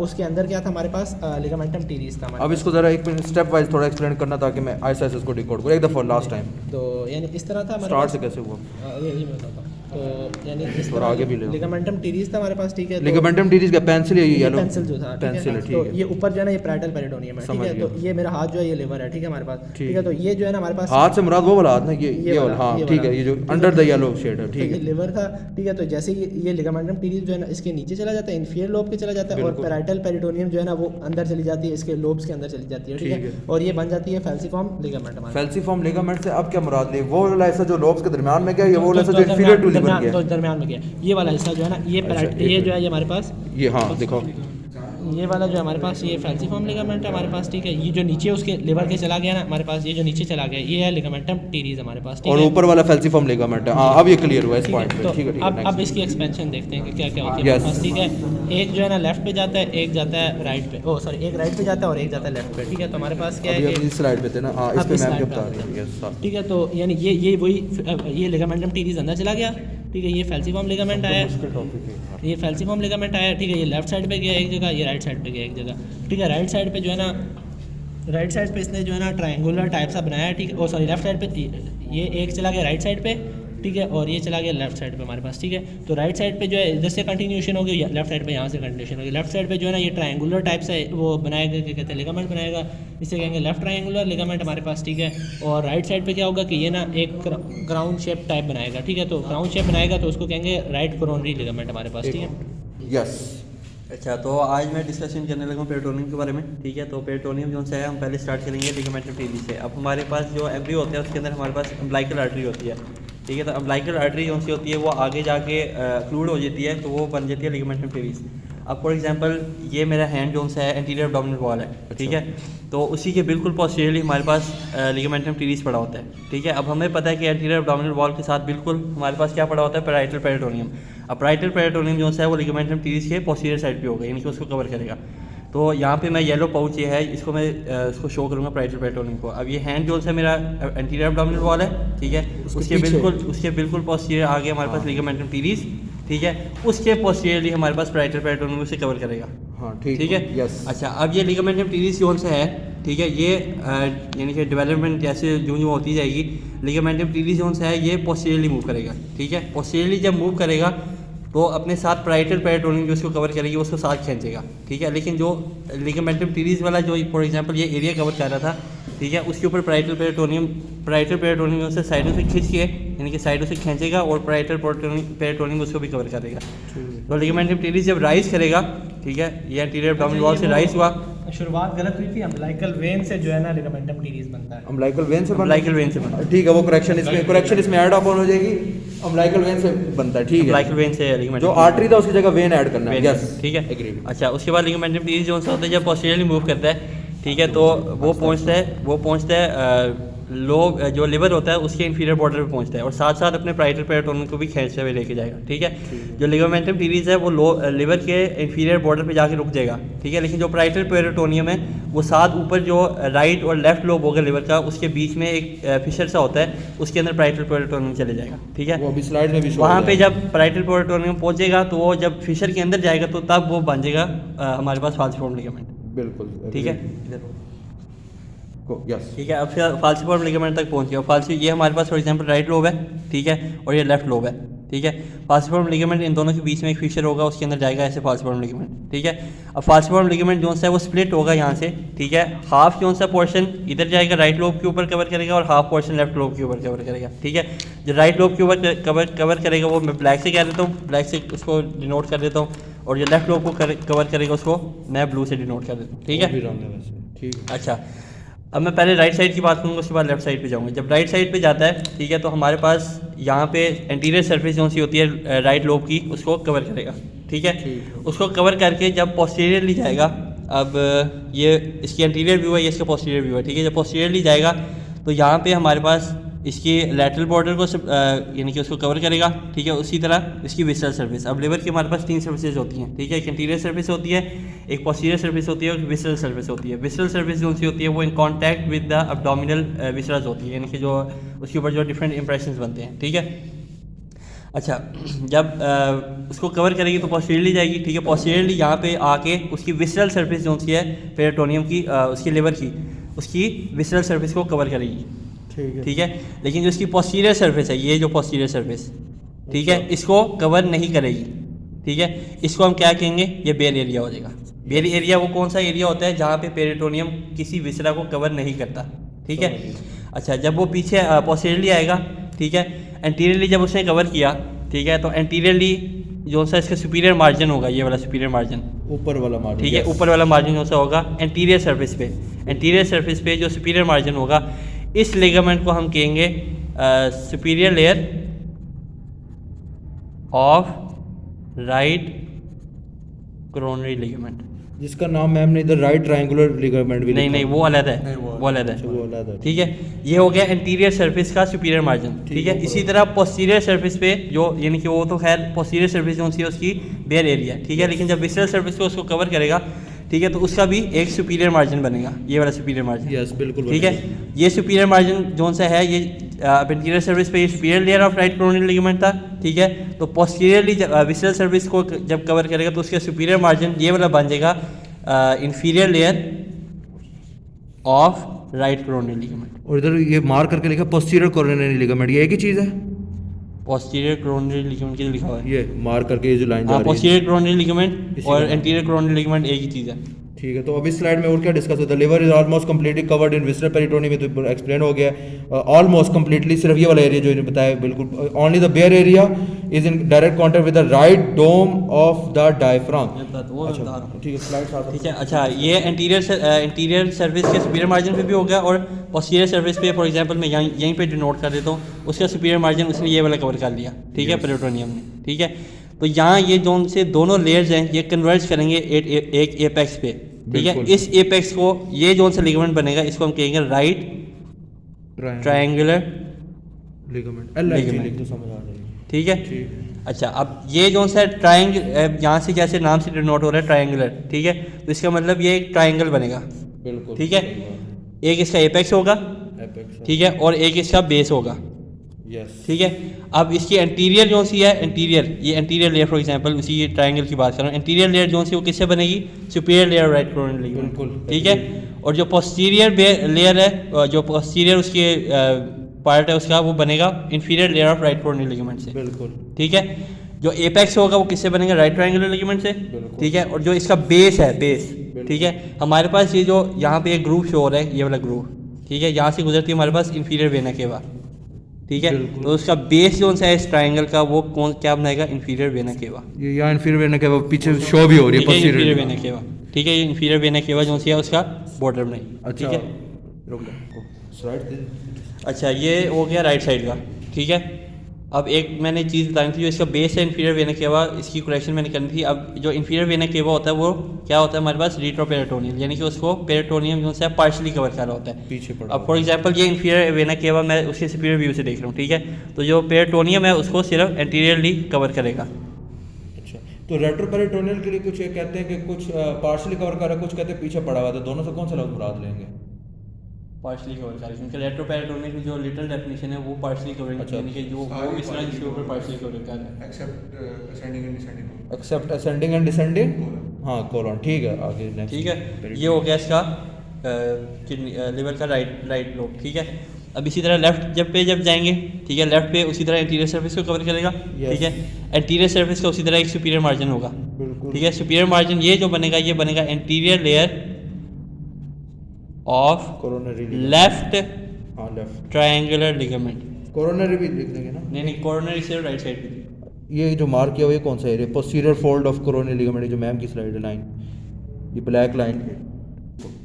[SPEAKER 4] उसके अंदर क्या था हमारे पास, लिगामेंटम टीरीज था हमारे
[SPEAKER 1] अब इसको ज़रा एक मिनट स्टेप वाइज थोड़ा एक्सप्लेन करना ताकि मैं ऐसा इसको डिकोड करूँ एक दफ़ा लास्ट टाइम।
[SPEAKER 4] तो यानी इस तरह था हमारे
[SPEAKER 1] स्टार्ट
[SPEAKER 4] पास,
[SPEAKER 1] से कैसे हुआ?
[SPEAKER 4] ये मैं बताता हूँ। तो यानी इस
[SPEAKER 1] थोड़ा आगे भी ले आओ।
[SPEAKER 4] लिगामेंटम टीरीज था हमारे पास, ठीक है।
[SPEAKER 1] लिगामेंटम टीरीज का पेंसिल है ये येलो
[SPEAKER 4] पेंसिल जो था,
[SPEAKER 1] पेंसिल है,
[SPEAKER 4] तो
[SPEAKER 1] ठीक है।
[SPEAKER 4] ये ऊपर जो है ना ये पैरेटल पेरिटोनियम है, ठीक
[SPEAKER 1] समझ
[SPEAKER 4] है।
[SPEAKER 1] गया।
[SPEAKER 4] तो ये मेरा हाथ जो है ये लिवर है, ठीक है हमारे पास, ठीक है। तो ये जो है ना हमारे पास
[SPEAKER 1] हाथ से मुराद वो वाला हाथ ना, ये वाला, हाँ
[SPEAKER 4] ये
[SPEAKER 1] ठीक
[SPEAKER 4] वाला।
[SPEAKER 1] है, ये जो
[SPEAKER 4] ठीक है।
[SPEAKER 1] अंडर द येलो शेड है,
[SPEAKER 4] तो
[SPEAKER 1] ठीक
[SPEAKER 4] ये
[SPEAKER 1] है।
[SPEAKER 4] लिवर था, ठीक है। तो जैसे ये लिगामेंटम टीरीज जो है ना इसके नीचे चला जाता है, इन्फीरियर लोब के चला जाता है, और
[SPEAKER 1] बिल्कुल।
[SPEAKER 4] पैरेटल पेरिटोनियम जो है ना वो अंदर चली जाती है, इसके लोब्स के अंदर चली जाती है, ठीक
[SPEAKER 1] ठीक
[SPEAKER 4] है।
[SPEAKER 1] है।
[SPEAKER 4] और ये बन जाती है फैल्सिफॉर्म लिगामेंट हमारे।
[SPEAKER 1] फैल्सिफॉर्म लिगामेंट से अब क्या मुराद ले, वो वाला ऐसा जो लोब्स के दरमियान में गया, ये वो वाला ऐसा जो इंफीरियर टू लिवर गया?
[SPEAKER 4] दरमियान में गया ये वाला हिस्सा जो है ना, ये
[SPEAKER 1] अच्छा,
[SPEAKER 4] ये जो है ये हमारे पास,
[SPEAKER 1] ये हाँ दिखाओ,
[SPEAKER 4] ये वाला जो हमारे पास ये फैल्सिफॉर्म लिगामेंट है हमारे पास, ठीक है। ये जो नीचे उसके लिवर के चला गया ना हमारे पास, ये जो नीचे चला गया ये है लिगामेंटम टीरीज हमारे पास, ठीक
[SPEAKER 1] और
[SPEAKER 4] है।
[SPEAKER 1] ऊपर वाला फैल्सिफॉर्म लिगामेंट है, हाँ अब ये क्लियर हुआ इस
[SPEAKER 4] ठीक
[SPEAKER 1] पॉइंट
[SPEAKER 4] है,
[SPEAKER 1] पे,
[SPEAKER 4] तो
[SPEAKER 1] ठीक है, ठीक है।
[SPEAKER 4] अब
[SPEAKER 1] next।
[SPEAKER 4] इसकी एक्सपेंशन देखते हैं कि क्या क्या होती है
[SPEAKER 1] Yes.
[SPEAKER 4] हमारे पास, ठीक है। एक जो है ना लेफ्ट पे जाता है, एक जाता है राइट पे, ओ सॉरी एक राइट पे जाता है और एक जाता है लेफ्ट पे, ठीक है। तो हमारे पास क्या
[SPEAKER 1] अभी
[SPEAKER 4] है
[SPEAKER 1] अपनी स्लाइड पे थे ना, हाँ इस
[SPEAKER 4] अब
[SPEAKER 1] पे
[SPEAKER 4] इस
[SPEAKER 1] मैम
[SPEAKER 4] slide
[SPEAKER 1] क्या
[SPEAKER 4] पे
[SPEAKER 1] बता
[SPEAKER 4] आते
[SPEAKER 1] रही है, yes,
[SPEAKER 4] ठीक है। तो यानी ये वही ये लिगामेंटम टीरीज अंदर चला गया, ठीक है। ये फैल्सिफॉर्म लिगामेंट आया, ये फैल्सिफॉर्म लिगामेंट आया, ठीक है। ये लेफ्ट साइड पे गया एक जगह, ये राइट साइड पे गया एक जगह, ठीक है। राइट साइड पे जो है ना, राइट साइड पे इसने जो है ना ट्रायंगुलर टाइप सा बनाया है, ठीक है। ओ सॉरी लेफ्ट साइड पे ये एक चला गया राइट साइड पे, ठीक है, और ये चला गया लेफ्ट साइड पे हमारे पास, ठीक है। तो राइट साइड पे जो है इधर से कंटिन्यूशन होगी, लेफ्ट साइड पे यहाँ से कंटिन्यूशन होगी। लेफ्ट साइड पे जो है ना ये ट्रायंगुलर टाइप से वो बनाएगा, क्या कहते हैं, लिगामेंट बनाएगा, इसे कहेंगे लेफ्ट ट्रायंगुलर लिगामेंट हमारे पास, ठीक है। और राइट साइड पे क्या होगा कि ये ना एक क्राउन शेप टाइप बनाएगा, ठीक है। तो क्राउन शेप बनाएगा तो उसको कहेंगे राइट कोरोनरी लिगामेंट हमारे पास, ठीक है।
[SPEAKER 1] यस।
[SPEAKER 5] अच्छा, तो आज मैं डिस्कशन करने लगा हूँ पेरिटोनियम के बारे में, ठीक है। तो पेरिटोनियम जो है हम पहले स्टार्ट करेंगे लिगामेंटम टीरीज से। अब हमारे पास जो एम्ब्रियो होता है उसके अंदर हमारे पास अम्बिलिकल आर्टरी होती है, ठीक है। तो अम्बिलिकल आर्टरी जो सी होती है वो आगे जाके फ्लूइड हो जाती है, तो वो बन जाती है लिगामेंटम टीरीज। अब फॉर एग्जांपल ये मेरा हैंड जो है एंटीरियर एब्डोमिनल वॉल है, ठीक है। तो उसी के बिल्कुल पोस्टीरियरली हमारे पास लिगामेंटम टीरीज पड़ा होता है, ठीक है। अब हमें पता है कि एंटीरियर एब्डोमिनल वॉल के साथ बिल्कुल हमारे पास क्या पड़ा होता है, पैराइटल पेरिटोनियम। अब पैराइटल पेरिटोनियम जो है वो लिगामेंटम टीरीज के पोस्टीरियर साइड पे होगा, यानी कि उसको कवर करेगा। तो यहाँ पे मैं येलो पाउच ये है, इसको मैं इसको शो करूँगा पैराइटल पेरिटोनियम को। अब ये हैंड जो है मेरा एंटीरियर एब्डोमिनल वॉल है, ठीक है। उसके बिल्कुल पोस्टीरियर आगे हमारे पास लिगामेंटम टीरीज, ठीक है। उसके पोस्टीरियरली हमारे पास पैराइटल पेरिटोनियम उसे कवर करेगा,
[SPEAKER 1] हाँ ठीक
[SPEAKER 5] है।
[SPEAKER 1] यस।
[SPEAKER 5] अच्छा, अब ये लिगामेंटम टीरीज जोन से है, ठीक है। ये यानी कि डेवलपमेंट जैसे जो होती जाएगी, लिगामेंटम टीरीज जोन से है ये पोस्टीरियरली मूव करेगा, ठीक है। पोस्टीरियरली जब मूव करेगा तो अपने साथ पैराइटल पेरिटोनियम जो उसको कवर करेगी उसको साथ खींचेगा, ठीक है। लेकिन जो लिगामेंटम टीरीज वाला जो फॉर एग्जांपल ये एरिया कवर कर रहा था, ठीक है, उसके ऊपर पैराइटल पेरिटोनियम से साइडों से खींच के यानी कि साइडों से खींचेगा और पैराइटल पेरिटोनियम उसको भी कवर करेगा। तो लिगामेंटम टीरीज जब राइज करेगा, ठीक है, ये एंटीरियर एब्डोमिनल वॉल से राइज हुआ,
[SPEAKER 4] शुरुआत गलत हुई थी, अम्बिलिकल वेन से जो है ना लिगामेंटम टीरीज बनता है।
[SPEAKER 1] अम्बिलिकल वेन से
[SPEAKER 5] अम्बिलिकल वेन से बनता है,
[SPEAKER 1] ठीक है, वो करेक्शन इसमें ऐड ऑन हो जाएगी, अम्बिलिकल वेन से बनता है, ठीक है।
[SPEAKER 5] अम्बिलिकल वेन से लिगामेंटम
[SPEAKER 1] जो आर्टरी था उसकी जगह वेन ऐड करना है, यस
[SPEAKER 5] ठीक है।
[SPEAKER 1] एग्री।
[SPEAKER 5] अच्छा, उसके बाद लिगामेंटम टीरीज जो होता है जब पोस्टीरियरली मूव करता है, ठीक है, तो वो पहुंचता है लोब जो लिवर होता है उसके इंफीरियर बॉर्डर पे पहुंचता है और साथ साथ अपने पैराइटल पेरिटोनियम को भी खींचते हुए लेके जाएगा, ठीक है। जो लिगामेंटम टीरीज है वो लिवर के इंफीरियर बॉर्डर पे जाके रुक जाएगा, ठीक है। लेकिन जो पैराइटल पेरिटोनियम है वो साथ ऊपर जो राइट और लेफ्ट लोब होगा लिवर का, उसके बीच में एक फिशर सा होता है, उसके अंदर पैराइटल पेरिटोनियम चले जाएगा, ठीक है।
[SPEAKER 1] वो अभी स्लाइड में भी show
[SPEAKER 5] वहाँ
[SPEAKER 1] हो
[SPEAKER 5] पे
[SPEAKER 1] रहा
[SPEAKER 5] जब पैराइटल पेरिटोनियम पहुंचेगा तो वो जब फिशर के अंदर जाएगा तो तब वो बन जाएगा हमारे पास फाल्सिफॉर्म लिगामेंट,
[SPEAKER 1] है। बिल्कुल
[SPEAKER 5] ठीक है।
[SPEAKER 1] यस।
[SPEAKER 5] ठीक है, अब फिर फाल्सिफॉर्म लिगामेंट तक पहुंच गया। ये हमारे पास फॉर एग्जांपल राइट लोब है, ठीक है, और ये लेफ्ट लोब है, ठीक है। फाल्सिफॉर्म लिगामेंट इन दोनों के बीच में एक फिशर होगा, उसके अंदर जाएगा ऐसे फाल्सिफॉर्म लिगामेंट, ठीक है। अब फाल्सिफॉर्म लिगामेंट जो है वो स्प्लिट होगा यहाँ से, ठीक है। हाफ जो सा पोर्शन इधर जाएगा राइट लोब के ऊपर कवर करेगा और हाफ पोर्शन लेफ्ट लोब के ऊपर कवर करेगा, ठीक है। जो राइट लोब के ऊपर कवर करेगा वो मैं ब्लैक से कह देता हूँ, ब्लैक से उसको डिनोट कर देता हूँ, और जो लेफ्ट लोब को कवर करेगा उसको मैं ब्लू से डिनोट कर देता हूँ, ठीक है।
[SPEAKER 1] ठीक है।
[SPEAKER 5] अच्छा, अब मैं पहले राइट साइड की बात करूँगा, उसके बाद लेफ्ट साइड पे जाऊँगा। जब राइट साइड पे जाता है, ठीक है, तो हमारे पास यहाँ पे एंटीरियर सरफेस जो सी होती है राइट लोब की, उसको कवर करेगा, ठीक है। उसको कवर करके जब पोस्टीरियरली जाएगा, अब ये इसकी एंटीरियर व्यू है, ये इसका पोस्टीरियर व्यू है, ठीक है। जब पोस्टीरियरली जाएगा तो यहाँ पे हमारे पास इसकी लैटरल बॉर्डर को यानी कि उसको कवर करेगा, ठीक है। उसी तरह इसकी विसरल सर्फेस, अब लिवर की हमारे पास 3 सर्फेसेज होती हैं, ठीक है। एक एंटीरियर सर्फेस होती है, एक पोस्टीरियर सर्फेस होती है और विसरल सर्फेस होती है। विसरल सर्फेस जो सी होती है वो in contact with the abdominal viscerals होती है, यानी कि जो उसके ऊपर जो डिफरेंट इंप्रेशंस बनते हैं, ठीक है। अच्छा, जब उसको कवर करेगी तो पोस्टीरियरली जाएगी, ठीक है। पोस्टीरियरली यहाँ पे आके उसकी विसरल सरफेस जो सी है पेरिटोनियम की, उसकी लिवर की, उसकी विसरल सरफेस को कवर करेगी, ठीक है। लेकिन जो इसकी पोस्टीरियर सरफेस है, ये जो पोस्टीरियर सरफेस, ठीक है, इसको कवर नहीं करेगी, ठीक है। इसको हम क्या कहेंगे, ये बेयर एरिया हो जाएगा। बेयर एरिया वो कौन सा एरिया होता है जहाँ पे पेरिटोनियम किसी विसरा को कवर नहीं करता, ठीक है। अच्छा, जब वो पीछे पोस्टीरियरली आएगा, ठीक है, एंटीरियरली जब उसने कवर किया, ठीक है, तो एंटीरियरली जो सा इसका सुपीरियर मार्जिन होगा, ये वाला सुपीरियर मार्जिन,
[SPEAKER 1] ऊपर वाला मार्जिन,
[SPEAKER 5] ठीक है, ऊपर वाला मार्जिन जो सा होगा एंटीरियर सरफेस पे, एंटीरियर सरफेस पे जो सुपीरियर मार्जिन होगा, इस लिगामेंट को हम कहेंगे superior layer of right coronary ligament.
[SPEAKER 1] जिसका नाम मैम ने इधर राइट ट्रायंगुलर लिगामेंट भी
[SPEAKER 5] नहीं, वो अलग है, वो अलग है,
[SPEAKER 1] वो अलग है,
[SPEAKER 5] ठीक है। ये हो गया एंटीरियर सरफेस का सुपीरियर मार्जिन, ठीक है। इसी तरह पोस्टीरियर सरफेस पे जो, यानी कि वो तो खैर पोस्टीरियर सरफेस जो सी है उसकी बेयर एरिया, ठीक है, लेकिन जब विसरल सरफेस को उसको कवर करेगा, ठीक है, तो उसका भी एक सुपीरियर मार्जिन बनेगा, ये वाला सुपीरियर मार्जिन,
[SPEAKER 1] यस बिल्कुल,
[SPEAKER 5] ठीक है। ये सुपीरियर मार्जिन जो सा है, ये एंटीरियर सर्विस पे ये superior layer of right coronary ligament था, ठीक है। तो पोस्टीरियरली विसरल सर्विस को जब कवर करेगा तो उसका सुपीरियर मार्जिन ये वाला बन जाएगा inferior layer of right coronary ligament.
[SPEAKER 1] और इधर ये मार्क करके लिखा पोस्टीरियर कोरोनरी लिगामेंट, ये एक ही चीज़ है,
[SPEAKER 5] पोस्टीरियर कोरोनरी लिगामेंट के लिखा हुआ है,
[SPEAKER 1] ये मार्क करके ये जो लाइन जा रही है,
[SPEAKER 5] पोस्टीरियर कोरोनरी लिगामेंट और एंटीरियर कोरोनरी लिगामेंट एक ही चीज़ है,
[SPEAKER 1] ठीक है। तो अभी स्लाइड में और क्या डिस्कस होता है, liver is almost completely covered in visceral peritoneum, में तो एक्सप्लेन हो गया ऑलमोस्ट कंप्लीटली, सिर्फ ये वाला एरिया जो इन्होंने बताया बिल्कुल, only the bare area is in direct contact with the right dome of the diaphragm. ठीक है, स्लाइड साथ,
[SPEAKER 5] ठीक है। अच्छा, ये एंटीरियर सर्विस के सुपीरियर मार्जिन पे भी हो गया, और पोस्टीरियर सर्विस पे फॉर एग्जांपल मैं यहीं पे डिनोट कर देता हूँ, उसका सुपीरियर मार्जिन उसने ये वाला कवर कर लिया, ठीक है, पेरिटोनियम ने, ठीक है। तो यहाँ ये जोन से दोनों लेयर्स हैं, ये कन्वर्ज करेंगे एक एपेक्स पे, ठीक है। इस एपेक्स को, ये जोन से लिगामेंट बनेगा, इसको हम कहेंगे राइट ट्रायंगुलर
[SPEAKER 1] लिगामेंट, LIG लिख दो, समझ आ जाएगी,
[SPEAKER 5] ठीक है। अच्छा, अब ये जो सा ट्रायंगल, यहाँ से जैसे नाम से डिनोट हो रहा है ट्रायंगुलर, ठीक है, तो इसका मतलब ये एक ट्रायंगल बनेगा,
[SPEAKER 1] बिल्कुल,
[SPEAKER 5] ठीक है। एक इसका एपेक्स होगा, ठीक है, और एक इसका बेस होगा,
[SPEAKER 1] यस,
[SPEAKER 5] ठीक है। अब इसकी एंटीरियर जो सी है, एंटीरियर, ये एंटीरियर लेयर फॉर एग्जांपल उसी ट्रायंगल की बात कर रहा हूँ, एंटीरियर लेयर जो सी वो किससे बनेगी, superior layer right coronary ligament,
[SPEAKER 1] बिल्कुल,
[SPEAKER 5] ठीक है। और जो पोस्टीरियर लेयर है, जो पोस्टीरियर उसके पार्ट है उसका, वो बनेगा inferior layer of right coronary ligament से,
[SPEAKER 1] बिल्कुल,
[SPEAKER 5] ठीक है। जो एपेक्स होगा वो किससे बनेगा, राइट ट्रायंगुलर लिगामेंट से, ठीक है। और जो इसका बेस है, बेस, ठीक है, हमारे पास ये जो यहाँ पे एक ग्रूव शो हो रहा है, ये वाला ग्रूव, ठीक है, यहाँ से गुजरती है हमारे पास इंफीरियर वेना केवा, ठीक है। तो उसका बेस जो है इस ट्रायंगल का, वो कौन क्या बनाएगा, इंफीरियर वेना केवा,
[SPEAKER 1] ये यहाँ इंफीरियर वेना केवा पीछे शो भी हो रही है,
[SPEAKER 5] इंफीरियर वेना केवा, ठीक है। ये इंफीरियर वेना केवा जो है उसका बॉर्डर बनाई, ठीक है।
[SPEAKER 1] रुक जाओ, स्लाइड।
[SPEAKER 5] अच्छा, ये हो गया राइट साइड का, ठीक है। अब एक मैंने चीज़ बताई थी, जो इसका बेस है इंफीरियर वेना केवा, इसकी करेक्शन मैंने करनी थी। अब जो इंफीरियर वेना केवा होता है वो क्या होता है हमारे पास, रिट्रोपेरिटोनियल, यानी कि उसको पेरिटोनियम जो है पार्शली कवर कर रहा होता है,
[SPEAKER 1] पीछे पड़ा।
[SPEAKER 5] अब फॉर एग्जांपल ये इंफीरियर वेना केवा मैं उसके सुपीरियर व्यू से देख रहा हूँ, ठीक है। तो जो पेरिटोनियम है उसको सिर्फ एंटीरियरली कवर करेगा।
[SPEAKER 1] अच्छा, तो रेट्रोपेरिटोनियल के लिए कुछ ये कहते हैं कि कुछ पार्शली कवर कर रहा है, कुछ कहते हैं पीछे पड़ा हुआ है, तो दोनों से कौन सा लफ्ज़ मुराद लेंगे?
[SPEAKER 5] पार्शली कवर करेगा, क्योंकि रेट्रोपेरिटोनियल की जो लिटल डेफिनेशन है वो पार्शली कवरिंग, यानी कि जो वो इस तरह जिसके ऊपर पार्शली कवर कर रहा है,
[SPEAKER 2] except ascending and descending,
[SPEAKER 1] except ascending and descending, हाँ कोलन, ठीक है, आगे नेक्स्ट,
[SPEAKER 5] ठीक है। ये हो गया इसका लिवर का राइट लोब, ठीक है। अब इसी तरह लेफ्ट जब जाएंगे, ठीक है, लेफ्ट पे उसी तरह एंटीरियर सर्फेस को कवर करेगा, ठीक है। एंटीरियर सर्फेस का उसी तरह एक सुपीरियर मार्जिन होगा, ठीक है। सुपीरियर मार्जिन ये जो बनेगा, ये बनेगा anterior layer of
[SPEAKER 1] coronary
[SPEAKER 5] left
[SPEAKER 1] हाँ लेफ्ट
[SPEAKER 5] ट्रायंगुलर लिगामेंट,
[SPEAKER 1] कोरोनरी भी लिख देंगे ना?
[SPEAKER 5] नहीं, कोरोनरी सिर्फ राइट साइड पे।
[SPEAKER 1] ये जो मार्क किया हुआ ये कौन सा area, posterior fold of coronary ligament, जो मैम की स्लाइड है लाइन, ये ब्लैक लाइन,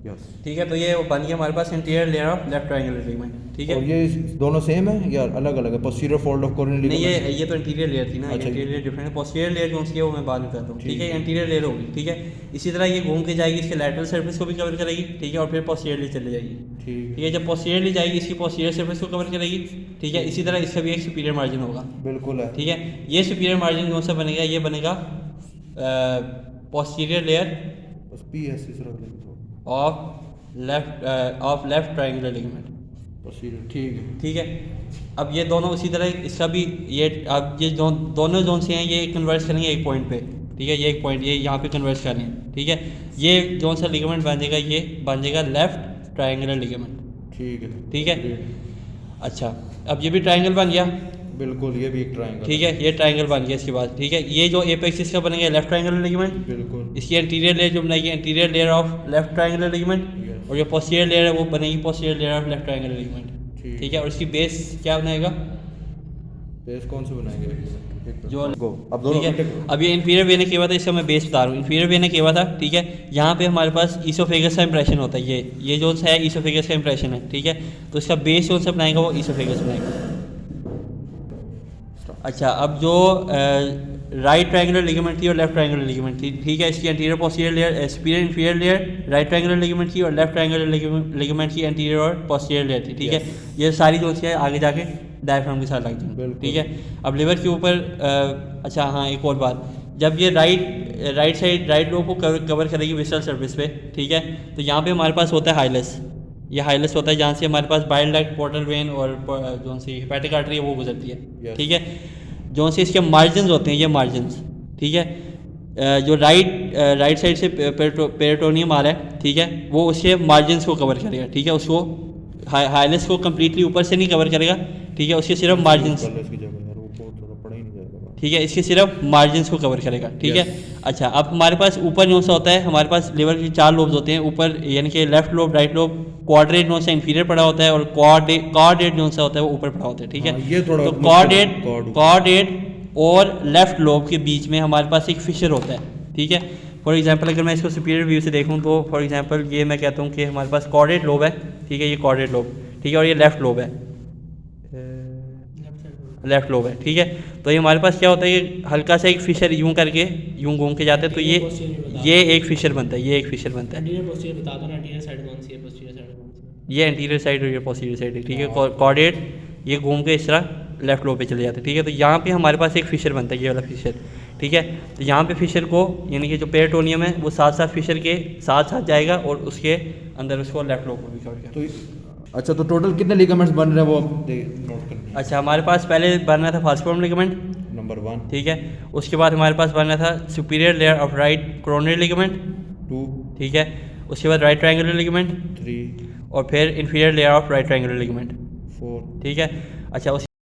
[SPEAKER 1] यस,
[SPEAKER 5] ठीक है। तो ये बन गया हमारे पास interior layer of left triangular ligament, ठीक है।
[SPEAKER 1] और ये दोनों सेम है या अलग अलग है? पोस्टीरियर फोल्ड ऑफ कोरोनरी
[SPEAKER 5] नहीं,
[SPEAKER 1] लिगामेंट,
[SPEAKER 5] ये तो इंटीरियर लेयर थी ना,
[SPEAKER 1] अच्छा,
[SPEAKER 5] इंटीरियर लेयर डिफरेंट है, पोस्टीरियर लेयर जो सी है वो मैं बाद में करता हूँ, ठीक है। इंटीरियर लेयर होगी, ठीक है। इसी तरह ये घूम के जाएगी, इसके लैटरल सर्फेस को भी कवर करेगी, ठीक है, और फिर पोस्टीरियरली चले जाएगी,
[SPEAKER 1] ठीक
[SPEAKER 5] ठीक है। जब पोस्टीरियरली जाएगी, इसकी पोस्टीरियर सर्फेस को कवर करेगी, ठीक है। इसी तरह इसका भी एक सुपीरियर मार्जिन होगा,
[SPEAKER 1] बिल्कुल है,
[SPEAKER 5] ठीक है। ये सुपीरियर मार्जिन कौन सा बनेगा, ये बनेगा पोस्टीरियर लेयर
[SPEAKER 1] बस PSC से रख लेंगे
[SPEAKER 5] of left triangular ligament,
[SPEAKER 1] posterior, ठीक है।
[SPEAKER 5] ठीक है। अब ये दोनों उसी तरह इसका भी ये अब ये दोनों जोन से हैं ये कन्वर्स करेंगे एक पॉइंट पे, ठीक है। ये एक पॉइंट ये यहाँ पे कन्वर्स कर रहे हैं, ठीक है। ये जोन सा लिगामेंट बन जाएगा, ये बन जाएगा लेफ्ट ट्रायंगुलर लिगामेंट,
[SPEAKER 1] ठीक है,
[SPEAKER 5] ठीक है। अच्छा, अब ये भी ट्रायंगल बन गया,
[SPEAKER 1] बिल्कुल, ये भी एक ट्रायंगल,
[SPEAKER 5] ठीक है। ये ट्रायंगल बन गया इसके बाद, ठीक है। ये जो एपेक्स इसका बनेगा लेफ्ट ट्रायंगुलर लिगामेंट,
[SPEAKER 1] बिल्कुल,
[SPEAKER 5] इसकी एंटीरियर लेयर जो बनाएगी anterior layer of left triangular ligament,
[SPEAKER 1] Yes.
[SPEAKER 5] और जो पोस्टीरियर लेयर है वो बनेगी posterior layer of left triangular ligament,
[SPEAKER 1] ठीक।
[SPEAKER 5] ठीक है। और इसकी बेस क्या बनाएगा,
[SPEAKER 1] बेस कौन से बनाएंगे?
[SPEAKER 5] जो
[SPEAKER 1] अब दोनों
[SPEAKER 5] ठीक है। अब ये इंफीरियर वेने किया हुआ था, इसका मैं बेस बता रहा हूँ। इंफीरियर वेने किया हुआ था, ठीक है। यहाँ पे हमारे पास ईसोफेगस का इंप्रेशन होता है, ये जो है ईसोफेगस का इंप्रेशन है, ठीक है। तो इसका बेस जो से बनाएगा वो ईसोफेगस बनाएगा। अच्छा, अब जो राइट ट्रायंगुलर लिगामेंट थी और लेफ्ट ट्रायंगुलर लिगामेंट थी, ठीक है। इसकी anterior posterior layer, superior inferior layer right triangular ligament की और लेफ्ट ट्रायंगुलर लिगामेंट की एंटीरियर और पोस्टीरियर लेयर थी, ठीक है। ये सारी जो है आगे जाके डायफ्राम के साथ लग जाएंगी,
[SPEAKER 1] बिल्कुल।
[SPEAKER 5] ठीक है। अब लिवर के ऊपर अच्छा हाँ, एक और बात, जब ये राइट साइड राइट लोब को कवर करेगी विसरल सर्विस पे, ठीक है। तो यहाँ पे हमारे पास होता है हाइलस, ये हाइलस होता है जहाँ से हमारे पास बाइल डक्ट, पोर्टल वेन और जो सी हेपेटिक आर्टरी है वो गुजरती है,
[SPEAKER 1] Yes.
[SPEAKER 5] ठीक है। जो से इसके मार्जिन्स होते हैं, ये मार्जिन्स, ठीक है। जो राइट साइड से पेरिटोनियम आ रहा है, ठीक है, वो उसके मार्जिन्स को कवर करेगा, ठीक है। उसको हाइलस को कम्प्लीटली ऊपर से नहीं कवर करेगा, ठीक है। उसके सिर्फ मार्जिन्स,
[SPEAKER 1] इसकी जगह यार वो बहुत थोड़ा पड़ा ही नहीं जाएगा,
[SPEAKER 5] ठीक है, इसके सिर्फ मार्जिन्स को कवर करेगा, ठीक है। अच्छा, अब हमारे पास ऊपर जो सा होता है, हमारे पास लिवर के 4 लोब्स होते हैं ऊपर, यानी कि left lobe, right lobe, quadrate जो सा इंफीरियर पड़ा होता है और कॉर्डेट जो सा होता है वो ऊपर पड़ा होता है, ठीक है।
[SPEAKER 1] हाँ, ये थोड़ा
[SPEAKER 5] तो
[SPEAKER 1] मुश्किल-
[SPEAKER 5] कॉर्डेट और लेफ्ट लोब के बीच में हमारे पास एक फिशर होता है, ठीक है। फॉर एग्जांपल अगर मैं इसको सुपीरियर व्यू से देखूं तो फॉर एग्जांपल ये मैं कहता हूं कि हमारे पास कॉर्डेट लोब है, ठीक है, ये कॉर्डेट लोब, ठीक है, और ये लेफ्ट लोब है, लेफ्ट लोब है, ठीक है। तो ये हमारे पास क्या होता है, ये हल्का सा एक फिशर यूं करके यूं घूम के जाते हैं, तो ये एक फिशर बनता है, ये एक फिशर बनता है।
[SPEAKER 3] एंटीरियर पोस्टीरियर बता दो ना, एंटीरियर साइड कौन सी है, पोस्टीरियर साइड कौन सी है?
[SPEAKER 5] ये एंटीरियर साइड और ये पोस्टीरियर साइड है, ठीक है। कॉर्डेट ये घूम के इस तरह लेफ्ट लोब पे चले जाते हैं, ठीक है। तो यहाँ पे हमारे पास एक फिशर बनता है, ये वाला फिशर, ठीक है। तो यहाँ पे फिशर को यानी कि जो पेरिटोनियम है वो साथ साथ फिशर के साथ साथ जाएगा और उसके अंदर उसको लेफ्ट लोब को भी कवर करेगा।
[SPEAKER 1] तो अच्छा, तो टोटल कितने लिगामेंट्स बन रहे हैं वो आप नोट करना।
[SPEAKER 5] अच्छा, हमारे पास पहले बनना था फास्फोरम लिगामेंट,
[SPEAKER 1] नंबर 1,
[SPEAKER 5] ठीक है। उसके बाद हमारे पास बनना था superior layer of right coronary ligament,
[SPEAKER 1] 2,
[SPEAKER 5] ठीक है। उसके बाद राइट ट्रायंगुलर लिगामेंट
[SPEAKER 1] 3,
[SPEAKER 5] और फिर inferior layer of right triangular ligament,
[SPEAKER 1] 4,
[SPEAKER 5] ठीक है। अच्छा,